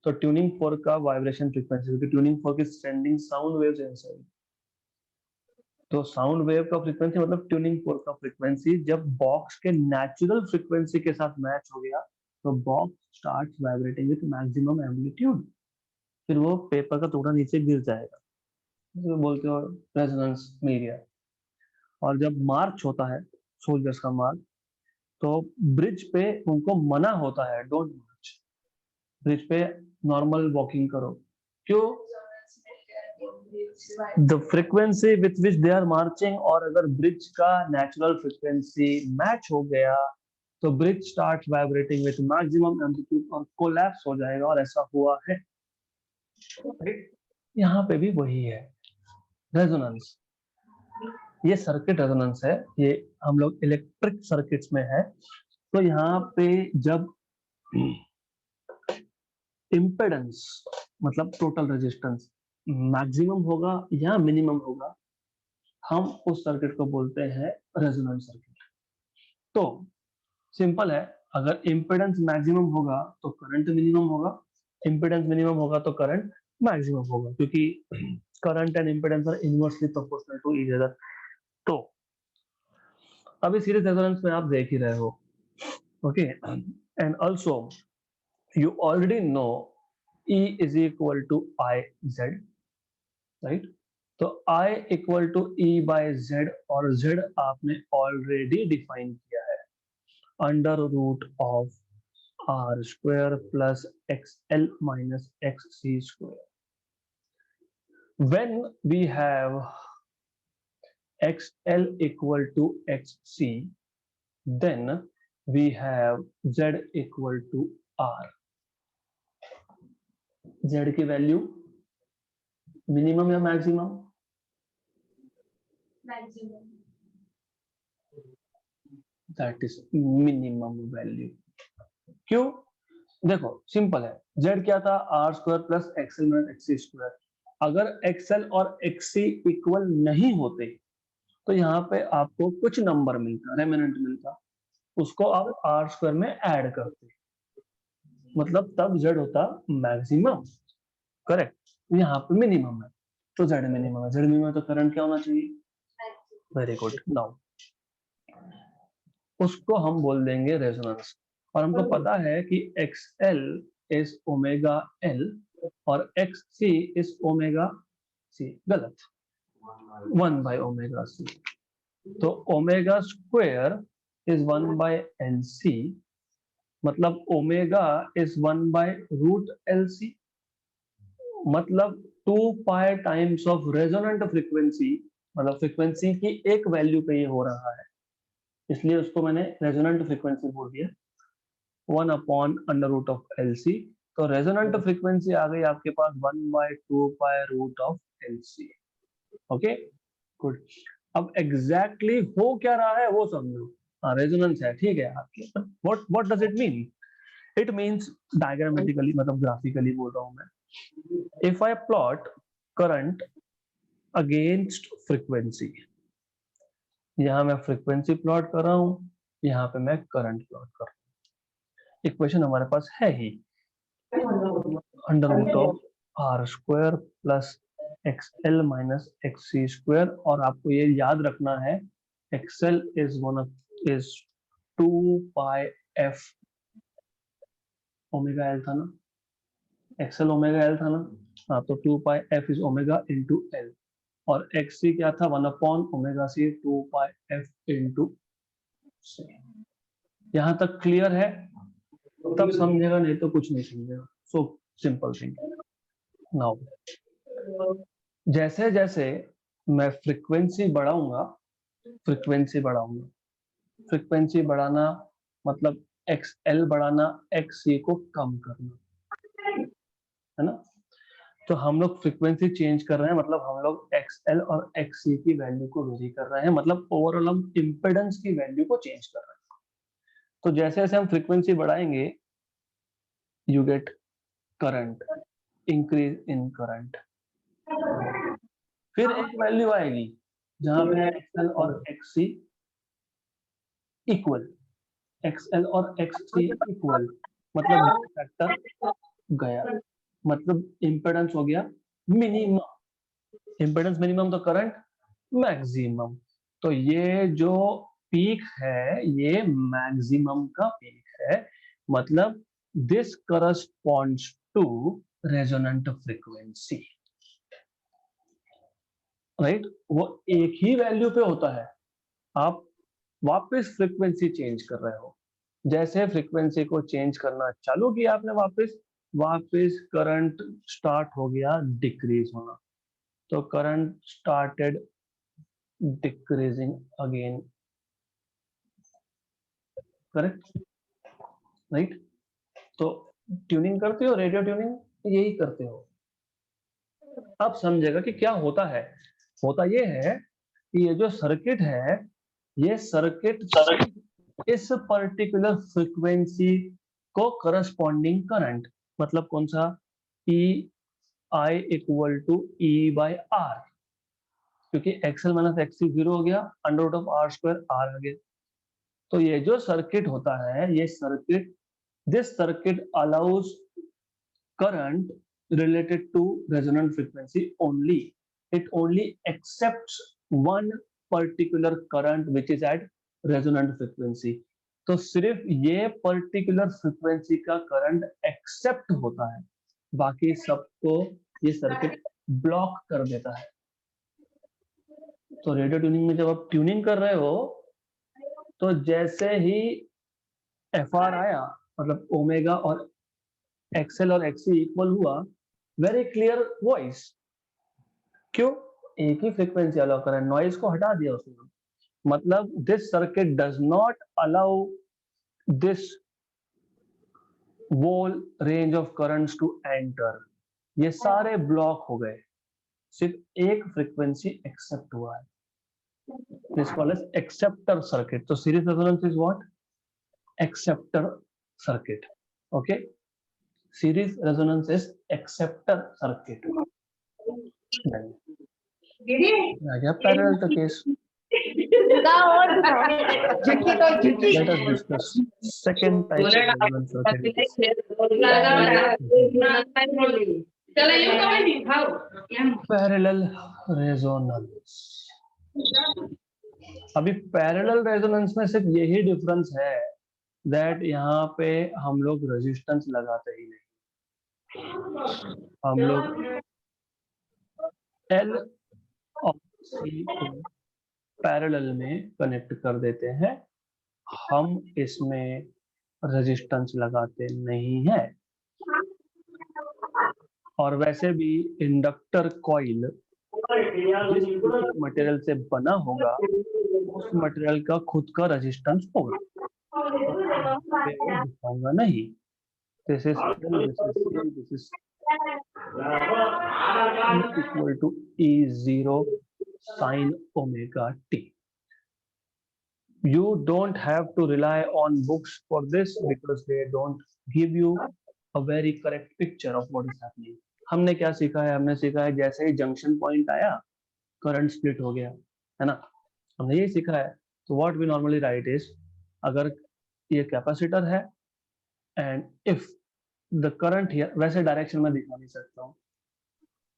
तो ट्यूनिंग फोर्क का वाइब्रेशन फ्रीक्वेंसी, क्योंकि tuning fork is sending sound waves inside, तो साउंड वेव का फ्रीक्वेंसी मतलब ट्यूनिंग फोर्क का फ्रीक्वेंसी जब बॉक्स के नेचुरल फ्रीक्वेंसी के साथ मैच हो गया, तो box starts vibrating with maximum amplitude, फिर वो पेपर का टुकड़ा नीचे गिर जाएगा, तो बोलते हो रेजोनेंस मिल गया। और जब मार्च होता है, सोल्जर्स का मार्च, तो ब्रिज पे उनको मना होता है, डोंट मार्च, ब्रिज पे नॉर्मल वॉकिंग करो। क्यों? The frequency with which they are marching, और अगर ब्रिज का नेचुरल फ्रीक्वेंसी मैच हो गया तो bridge start vibrating with maximum amplitude और कोलैप्स हो जाएगा, और ऐसा हुआ है। यहाँ पे भी वही है रेजोनेंस, ये सर्किट रेजोनेंस है, ये हम लोग इलेक्ट्रिक सर्किट्स में है। तो यहाँ पे जब इम्पेडेंस मतलब टोटल रेजिस्टेंस मैक्सिमम होगा या मिनिमम होगा, हम उस सर्किट को बोलते हैं रेजोनेंट सर्किट। तो सिंपल है, अगर इम्पेडेंस मैक्सिमम होगा तो करंट मिनिमम होगा, इम्पेडेंस मिनिमम होगा तो करंट मैक्सिमम होगा, क्योंकि current and impedance are inversely proportional to each other. तो अभी सीरीज रेजोनेंस में आप देख ही रहे हो, okay, and also you already know E is equal to I Z, right? तो I equal to E by Z, और Z आपने ऑलरेडी डिफाइन किया है, under root of R square plus XL minus XC square. When we have XL equal to XC, then we have Z equal to R. Z की value minimum या maximum? Maximum. That is minimum value. क्यों? देखो simple है, Z क्या था? R square plus XL minus XC square. अगर XL और XC equal नहीं होते तो यहाँ पे आपको कुछ नंबर मिलता, रेमिनेंट मिलता, उसको आप R स्क्वायर में ऐड करते, मतलब तब Z होता मैक्सिमम. करेक्ट. यहाँ पे मिनिमम है तो Z मिनिमम है. Z मिनिमम तो करंट क्या होना चाहिए? Very good. नाउ उसको हम बोल देंगे रेजोनेंस. और हमको पता है कि XL इज ओमेगा L और XC इज ओमेगा C. गलत. 1 बाय ओमेगा C. तो omega square is 1 by LC, मतलब omega is 1 by root LC, मतलब 2 पाई टाइम्स ऑफ रेजोनेंट फ्रीक्वेंसी, मतलब फ्रीक्वेंसी की एक वैल्यू पे ये हो रहा है, इसलिए उसको मैंने रेजोनेंट फ्रीक्वेंसी बोल दिया. 1 upon under root of LC. तो रेजोनेंट फ्रीक्वेंसी आ गई आपके पास 1 by 2 pi root of LC. Okay good. अब एग्जैक्टली हो क्या रहा है वो समझो. हाँ रेजोनेंस है, ठीक है. What does it mean? It means diagrammatically, मतलब ग्राफिकली बोल रहा हूं मैं. If I plot current against frequency, यहां मैं फ्रीक्वेंसी प्लॉट कर रहा हूं, यहां पे मैं करंट प्लॉट कर रहा हूं. इक्वेशन हमारे पास है ही, under root of R square plus XL minus XC square. और आपको ये याद रखना है XL is 2 pi F omega L था ना, XL ओमेगा L था ना. हाँ तो 2 pi F is omega into L, और XC क्या था? 1 upon omega C 2 pi F into C. यहां तक क्लियर है? तब समझेगा, नहीं तो कुछ नहीं समझेगा. So simple thing. नाउ जैसे जैसे मैं फ्रीक्वेंसी बढ़ाऊंगा, फ्रीक्वेंसी बढ़ाना मतलब XL बढ़ाना, XC को कम करना, है ना. तो हम लोग फ्रीक्वेंसी चेंज कर रहे हैं, मतलब हम लोग XL और XC की वैल्यू को वेरी कर रहे हैं, मतलब ओवरऑल हम इम्पिडेंस की वैल्यू को चेंज कर रहे हैं. तो जैसे जैसे हम फ्रीक्वेंसी बढ़ाएंगे, you get current, increase in current. फिर एक वैल्यू आएगी जहां पे XL और XC इक्वल, XL और XC इक्वल, मतलब फैक्टर गया, मतलब इम्पिडेंस हो गया मिनिमम. इम्पिडेंस मिनिमम तो करंट मैक्सिमम. तो ये जो पीक है ये मैक्सिमम का पीक है, मतलब this corresponds to resonant frequency. Right. वो एक ही वैल्यू पे होता है, आप वापस फ्रीक्वेंसी चेंज कर रहे हो. जैसे फ्रीक्वेंसी को चेंज करना चालू किया आपने, वापस करंट स्टार्ट हो गया डिक्रीज होना. तो current started decreasing again. Correct. Right. तो ट्यूनिंग करते हो, रेडियो ट्यूनिंग यही करते हो. अब समझेगा कि क्या होता है. होता ये है कि ये जो सर्किट है, ये सर्किट इस पर्टिकुलर फ्रीक्वेंसी को करस्पॉन्डिंग करंट, मतलब कौन सा? E I equal to E by R, क्योंकि XL माइनस XC 0 हो गया, under root of R square R आ गया. तो ये जो सर्किट होता है, ये circuit, this circuit allows current related to resonant frequency only. It only accepts one particular current which is at resonant frequency. तो सिर्फ ये पर्टिकुलर फ्रीक्वेंसी का करंट एक्सेप्ट होता है, बाकी सबको ये सर्किट ब्लॉक कर देता है. तो रेडियो ट्यूनिंग में जब आप ट्यूनिंग कर रहे हो तो जैसे ही FR आया, मतलब ओमेगा और XL और XC इक्वल हुआ, वेरी क्लियर वॉइस। क्यों? एक ही फ्रीक्वेंसी अलाउ करा, नॉइज को हटा दिया उसने। मतलब this circuit does not allow this whole range of currents to enter। ये सारे ब्लॉक हो गए, सिर्फ एक फ्रीक्वेंसी एक्सेप्ट हुआ है। This called as acceptor circuit। तो series resonance is what? Acceptor circuit। Okay, series resonance is acceptor circuit। आ गया parallel का case। Let us discuss second type of resonance circuit। Parallel resonance। अभी parallel resonance में सिर्फ यही difference है that यहाँ पे हम लोग रेजिस्टेंस लगाते ही नहीं, हम लोग L और C को पैरेलल में कनेक्ट कर देते हैं, हम इसमें रेजिस्टेंस लगाते नहीं है। और वैसे भी इंडक्टर कॉइल जिस मटेरियल से बना होगा उस मटेरियल का खुद का रेजिस्टेंस होगा, दिखाऊंगा नहीं। This is this is equal to E0 sin omega t। You don't have to rely on books for this because they don't give you a very correct picture of what is happening। हमने क्या सीखा है? हमने सीखा है जैसे ही junction point आया करंट स्प्लिट हो गया, है ना? हमने ये सीखा है। तो what we normally write is, अगर ये कैपेसिटर है and if the current here, वैसे डायरेक्शन में दिखा नहीं सकता हूँ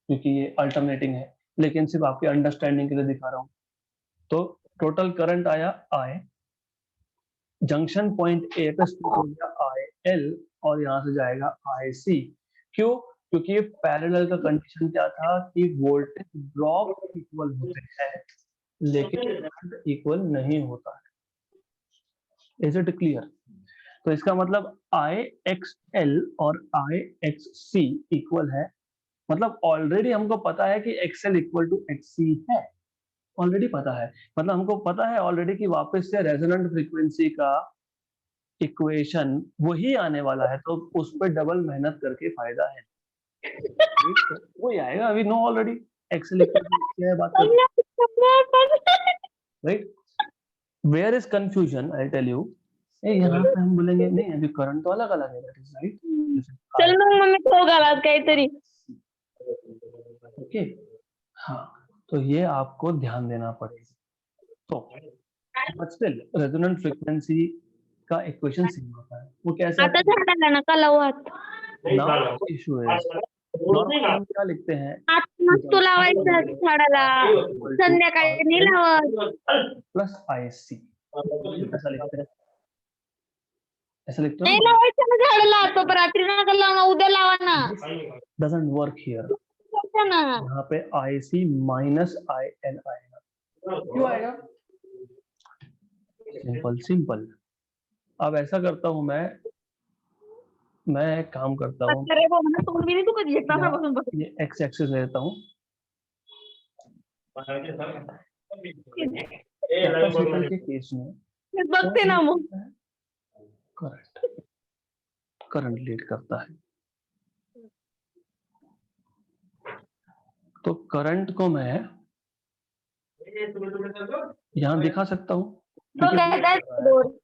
क्योंकि ये अल्टरनेटिंग है, लेकिन सिर्फ आपके अंडरस्टैंडिंग के लिए दिखा रहा हूँ। तो टोटल करंट आया I, जंक्शन पॉइंट ए पे स्प्लिट हो गया IL और यहाँ से जाएगा IC। क्यों? क्योंकि पैरेलल का कंडीशन क्या था कि वोल्टेज ड्रॉप इक्वल होते हैं लेकिन करंट इक्वल नहीं होता है। Is it clear? तो इसका मतलब IXL और IXC इक्वल है, मतलब ऑलरेडी हमको पता है कि XL इक्वल टू XC है, ऑलरेडी पता है। मतलब हमको पता है ऑलरेडी कि वापस से रेजोनेंट फ्रीक्वेंसी का इक्वेशन वही आने वाला है, तो उस पर डबल मेहनत करके फायदा है। वही आएगा, अभी no already XL equal to XC है, बात right. Where is confusion, I tell you. यहाँ पे हम बोलेंगे नहीं अभी करंट तो अलग अलग है, दैट इज राइट। चल मग मम्मी तो घालात काहीतरी। ओके, हाँ, तो ये आपको ध्यान देना पड़ेगा। तो बट स्टिल रेजोनेंट फ्रीक्वेंसी का इक्वेशन सेम होता है। वो कैसे आता झाडाला नका लावू हात। नाउ इशू है, नॉर्मली हम क्या लिखते हैं, हात नसतो लावायचा झाडाला, संध्याकाळी नाही लावत। प्लस IC, ऐसा लिखते हैं, ऐसा लिखते नाही हो। लावायचं ना झाडाला, तो रात्री नका लावा, उद्या लावा ना। Doesn't work here. यहाँ पे IC माइनस IL आएगा। क्यों आएगा? Simple simple. अब ऐसा करता हूँ मैं एक काम करता हूँ, ये एक्स एक्सिस लेता हूँ, कैपेसिटर के केस में बघते ना मग करंट लीड करता है। तो करंट को मैं यहाँ दिखा सकता हूँ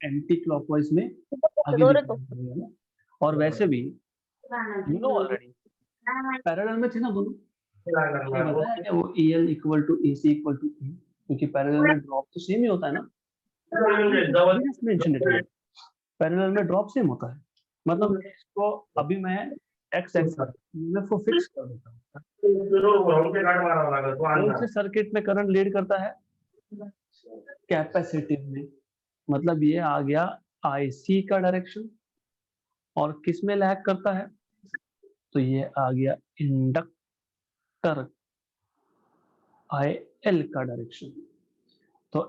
एंटी क्लॉकवाइज में आगे, और वैसे भी यू नो ऑलरेडी पैरेलल में थे ना दोनों, बताया क्या वो EL equal to AC equal to E, क्योंकि पैरेलल में ड्रॉप तो सेम ही होता है ना। पैरेलल में ड्रॉप सेम होता है, मतलब इसको अभी मैं एक्स को फिक्स कर देता हूँ। कौन से सर्किट में करंट लीड करता है? कैपेसिटिव में। मतलब ये आ गया IC का डायरेक्शन, और किस में लैग करता है? तो ये आ गया इंडक्टर IL का डायरेक्शन। तो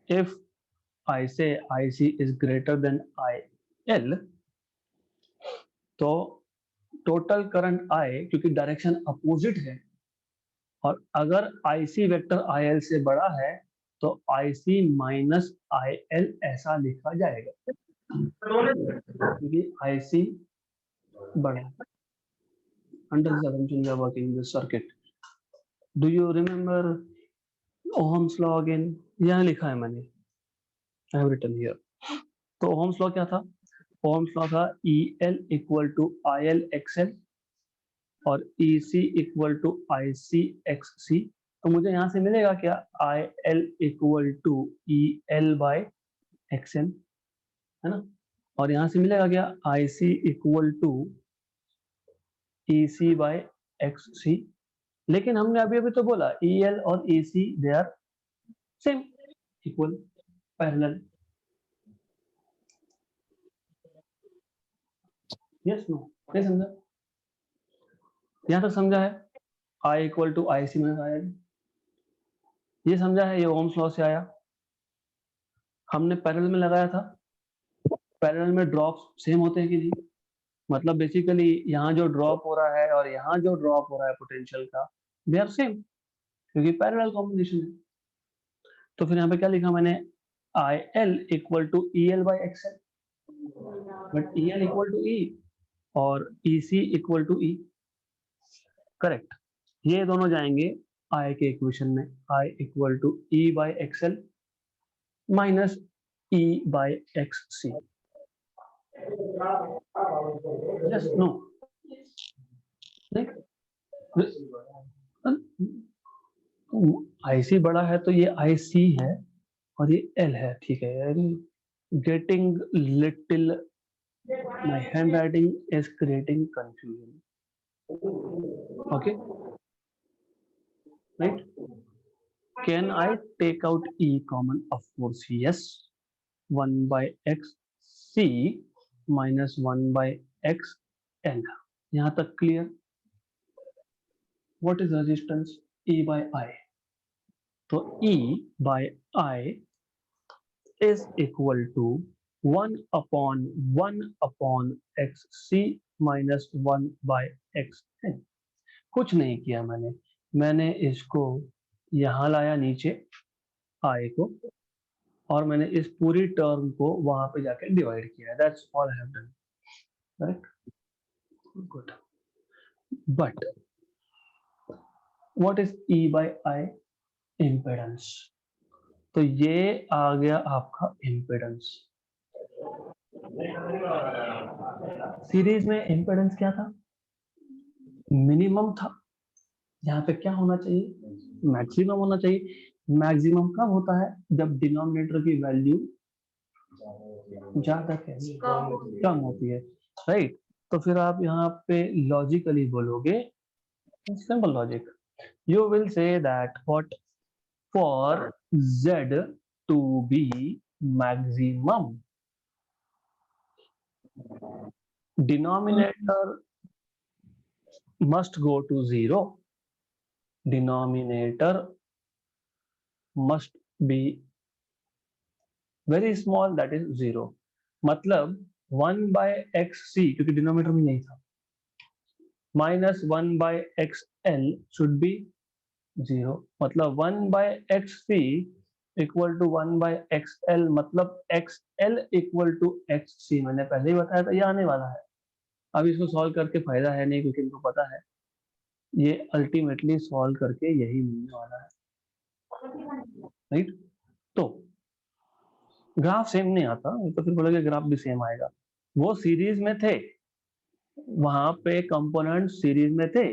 if I say IC is greater than IL, तो टोटल करंट I, क्योंकि डायरेक्शन अपोजिट है, और अगर IC वेक्टर IL से बड़ा है तो IC माइनस IL ऐसा लिखा जाएगा, क्योंकि IC बड़ा है। Under this assumption we are working this circuit. Do you remember Ohm's law again? यहाँ लिखा है मैंने, I have written here. तो Ohm's law क्या था? Ohm's law था EL equal to IL XL और EC equal to IC XC। तो मुझे यहाँ से मिलेगा क्या? IL equal to EL by XL, है ना? और यहाँ से मिलेगा क्या? IC equal to EC by XC। लेकिन हमने अभी अभी तो बोला EL और EC they are same, equal, parallel. Yes no? नहीं समझा? यहाँ तक समझा है? I equal to IC minus IL, ये समझा है? ये ओम्स लॉ से आया। हमने पैरेलल में लगाया था, पैरेलल में ड्रॉप सेम होते हैं कि नहीं? मतलब बेसिकली यहाँ जो ड्रॉप हो रहा है और यहाँ जो ड्रॉप हो रहा है पोटेंशियल का, दे आर सेम, क्योंकि पैरेलल कॉम्बिनेशन है। तो फिर यहाँ पे क्या लिखा मैंने? IL equal to EL by XL, but EL equal to E और EC equal to E, correct. ये दोनों जाएंगे I के इक्वेशन में, I equal to E by XL minus E by XC। Yes no? IC बड़ा है तो ये IC है और ये L है, ठीक है। Getting little, my handwriting is creating confusion. Okay, right? Can I take out E common? Of course, yes. 1 by x c minus 1 by x n. यहाँ तक clear? What is resistance? E by I. तो E by I is equal to 1 upon xc minus 1 by xn. कुछ नहीं किया मैंने इसको यहाँ लाया नीचे I को, और मैंने इस पूरी टर्म को वहां पे जाके डिवाइड किया। That's all I have done, correct? Good. But what is E by I? Impedance. तो ये आ गया आपका इम्पेडेंस। सीरीज में इम्पेडेंस क्या था? मिनिमम था। यहाँ पे क्या होना चाहिए? मैक्सिमम होना चाहिए। मैक्सिमम कब होता है? जब डिनोमिनेटर की वैल्यू ज्यादा कम होती है, राइट? तो फिर आप यहाँ पे लॉजिकली बोलोगे, simple logic, you will say that what for z to be maximum, denominator must go to 0, denominator must be very small, that is 0। मतलब 1 by xc, क्योंकि डिनोमिनेटर में नहीं था, minus 1 by xl should be 0। मतलब 1 by xc equal to 1 by xl, मतलब xl equal to xc। मैंने पहले ही बताया था ये आने वाला है। अब इसको सॉल्व करके फायदा है नहीं, क्योंकि इनको पता है ये अल्टीमेटली सॉल्व करके यही मिलने वाला है, राइट? तो ग्राफ सेम नहीं आता तो फिर बोलोगे ग्राफ भी सेम आएगा। वो सीरीज में थे, वहां पे कंपोनेंट्स सीरीज में थे,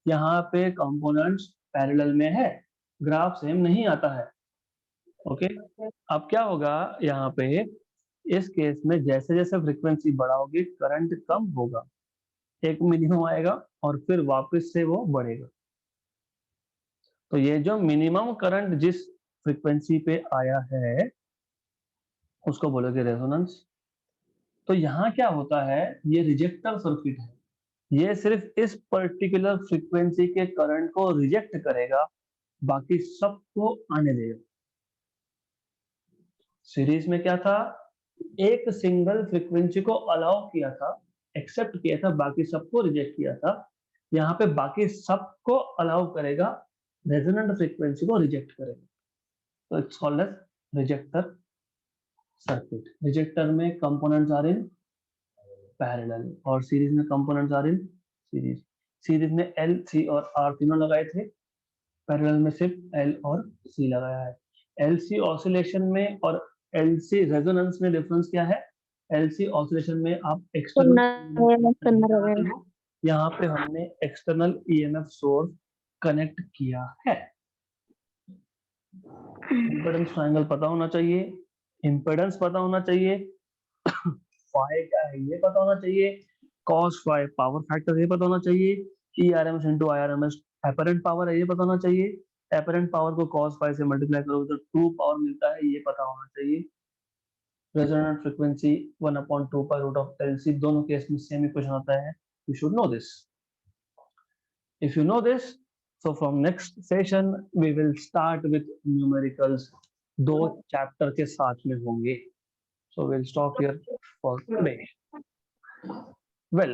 यहाँ पे कंपोनेंट्स पैरेलल में है, ग्राफ सेम नहीं आता है। ओके, अब क्या होगा यहाँ पे, इस केस में जैसे जैसे फ्रीक्वेंसी बढ़ाओगे करंट कम होगा, एक मिनिमम आएगा और फिर वापस से वो बढ़ेगा। तो ये जो मिनिमम करंट जिस फ्रीक्वेंसी पे आया है उसको बोलोगे रेजोनेंस। तो यहाँ क्या होता है, ये रिजेक्टर सर्किट है, ये सिर्फ इस पर्टिकुलर फ्रीक्वेंसी के करंट को रिजेक्ट करेगा, बाकी सबको आने देगा। सीरीज में क्या था, एक सिंगल फ्रीक्वेंसी को अलाउ किया था, एक्सेप्ट किया था, बाकी सबको रिजेक्ट किया था। यहाँ पे बाकी सबको अलाउ करेगा, रेजोनेंट फ्रीक्वेंसी को रिजेक्ट करेगा। तो it's called as rejector circuit. Rejector में कंपोनेंट्स आर इन पैरेलल और सीरीज में components are in series. Series में एल, सी और आर तीनों लगाए थे, पैरेलल में सिर्फ एल और सी लगाया है। एलसी ऑसिलेशन में और एलसी रेजोनेंस में डिफरेंस क्या है? एलसी ऑसिलेशन में आप एक्सटर्नल, यहाँ पे हमने एक्सटर्नल ईएमएफ सोर्स कनेक्ट किया है। इम्पीडेंस ट्रायंगल पता होना चाहिए, इम्पीडेंस पता होना चाहिए, फाई क्या है ये पता होना चाहिए, कॉस फाई पावर फैक्टर ये पता होना चाहिए, ERMS into IRMS apparent power है ये पता होना चाहिए, एपरेंट पावर को कॉस फाई से मल्टीप्लाई करोगे तो ट्रू पावर मिलता है ये पता होना चाहिए। Resonant frequency 1/2 pi root of LC, दोनों केस में सेम इक्वेशन आता है। You should know this. If you know this, so from next session we will start with numericals. दो चैप्टर के साथ में होंगे। So we'll stop here for today. Well,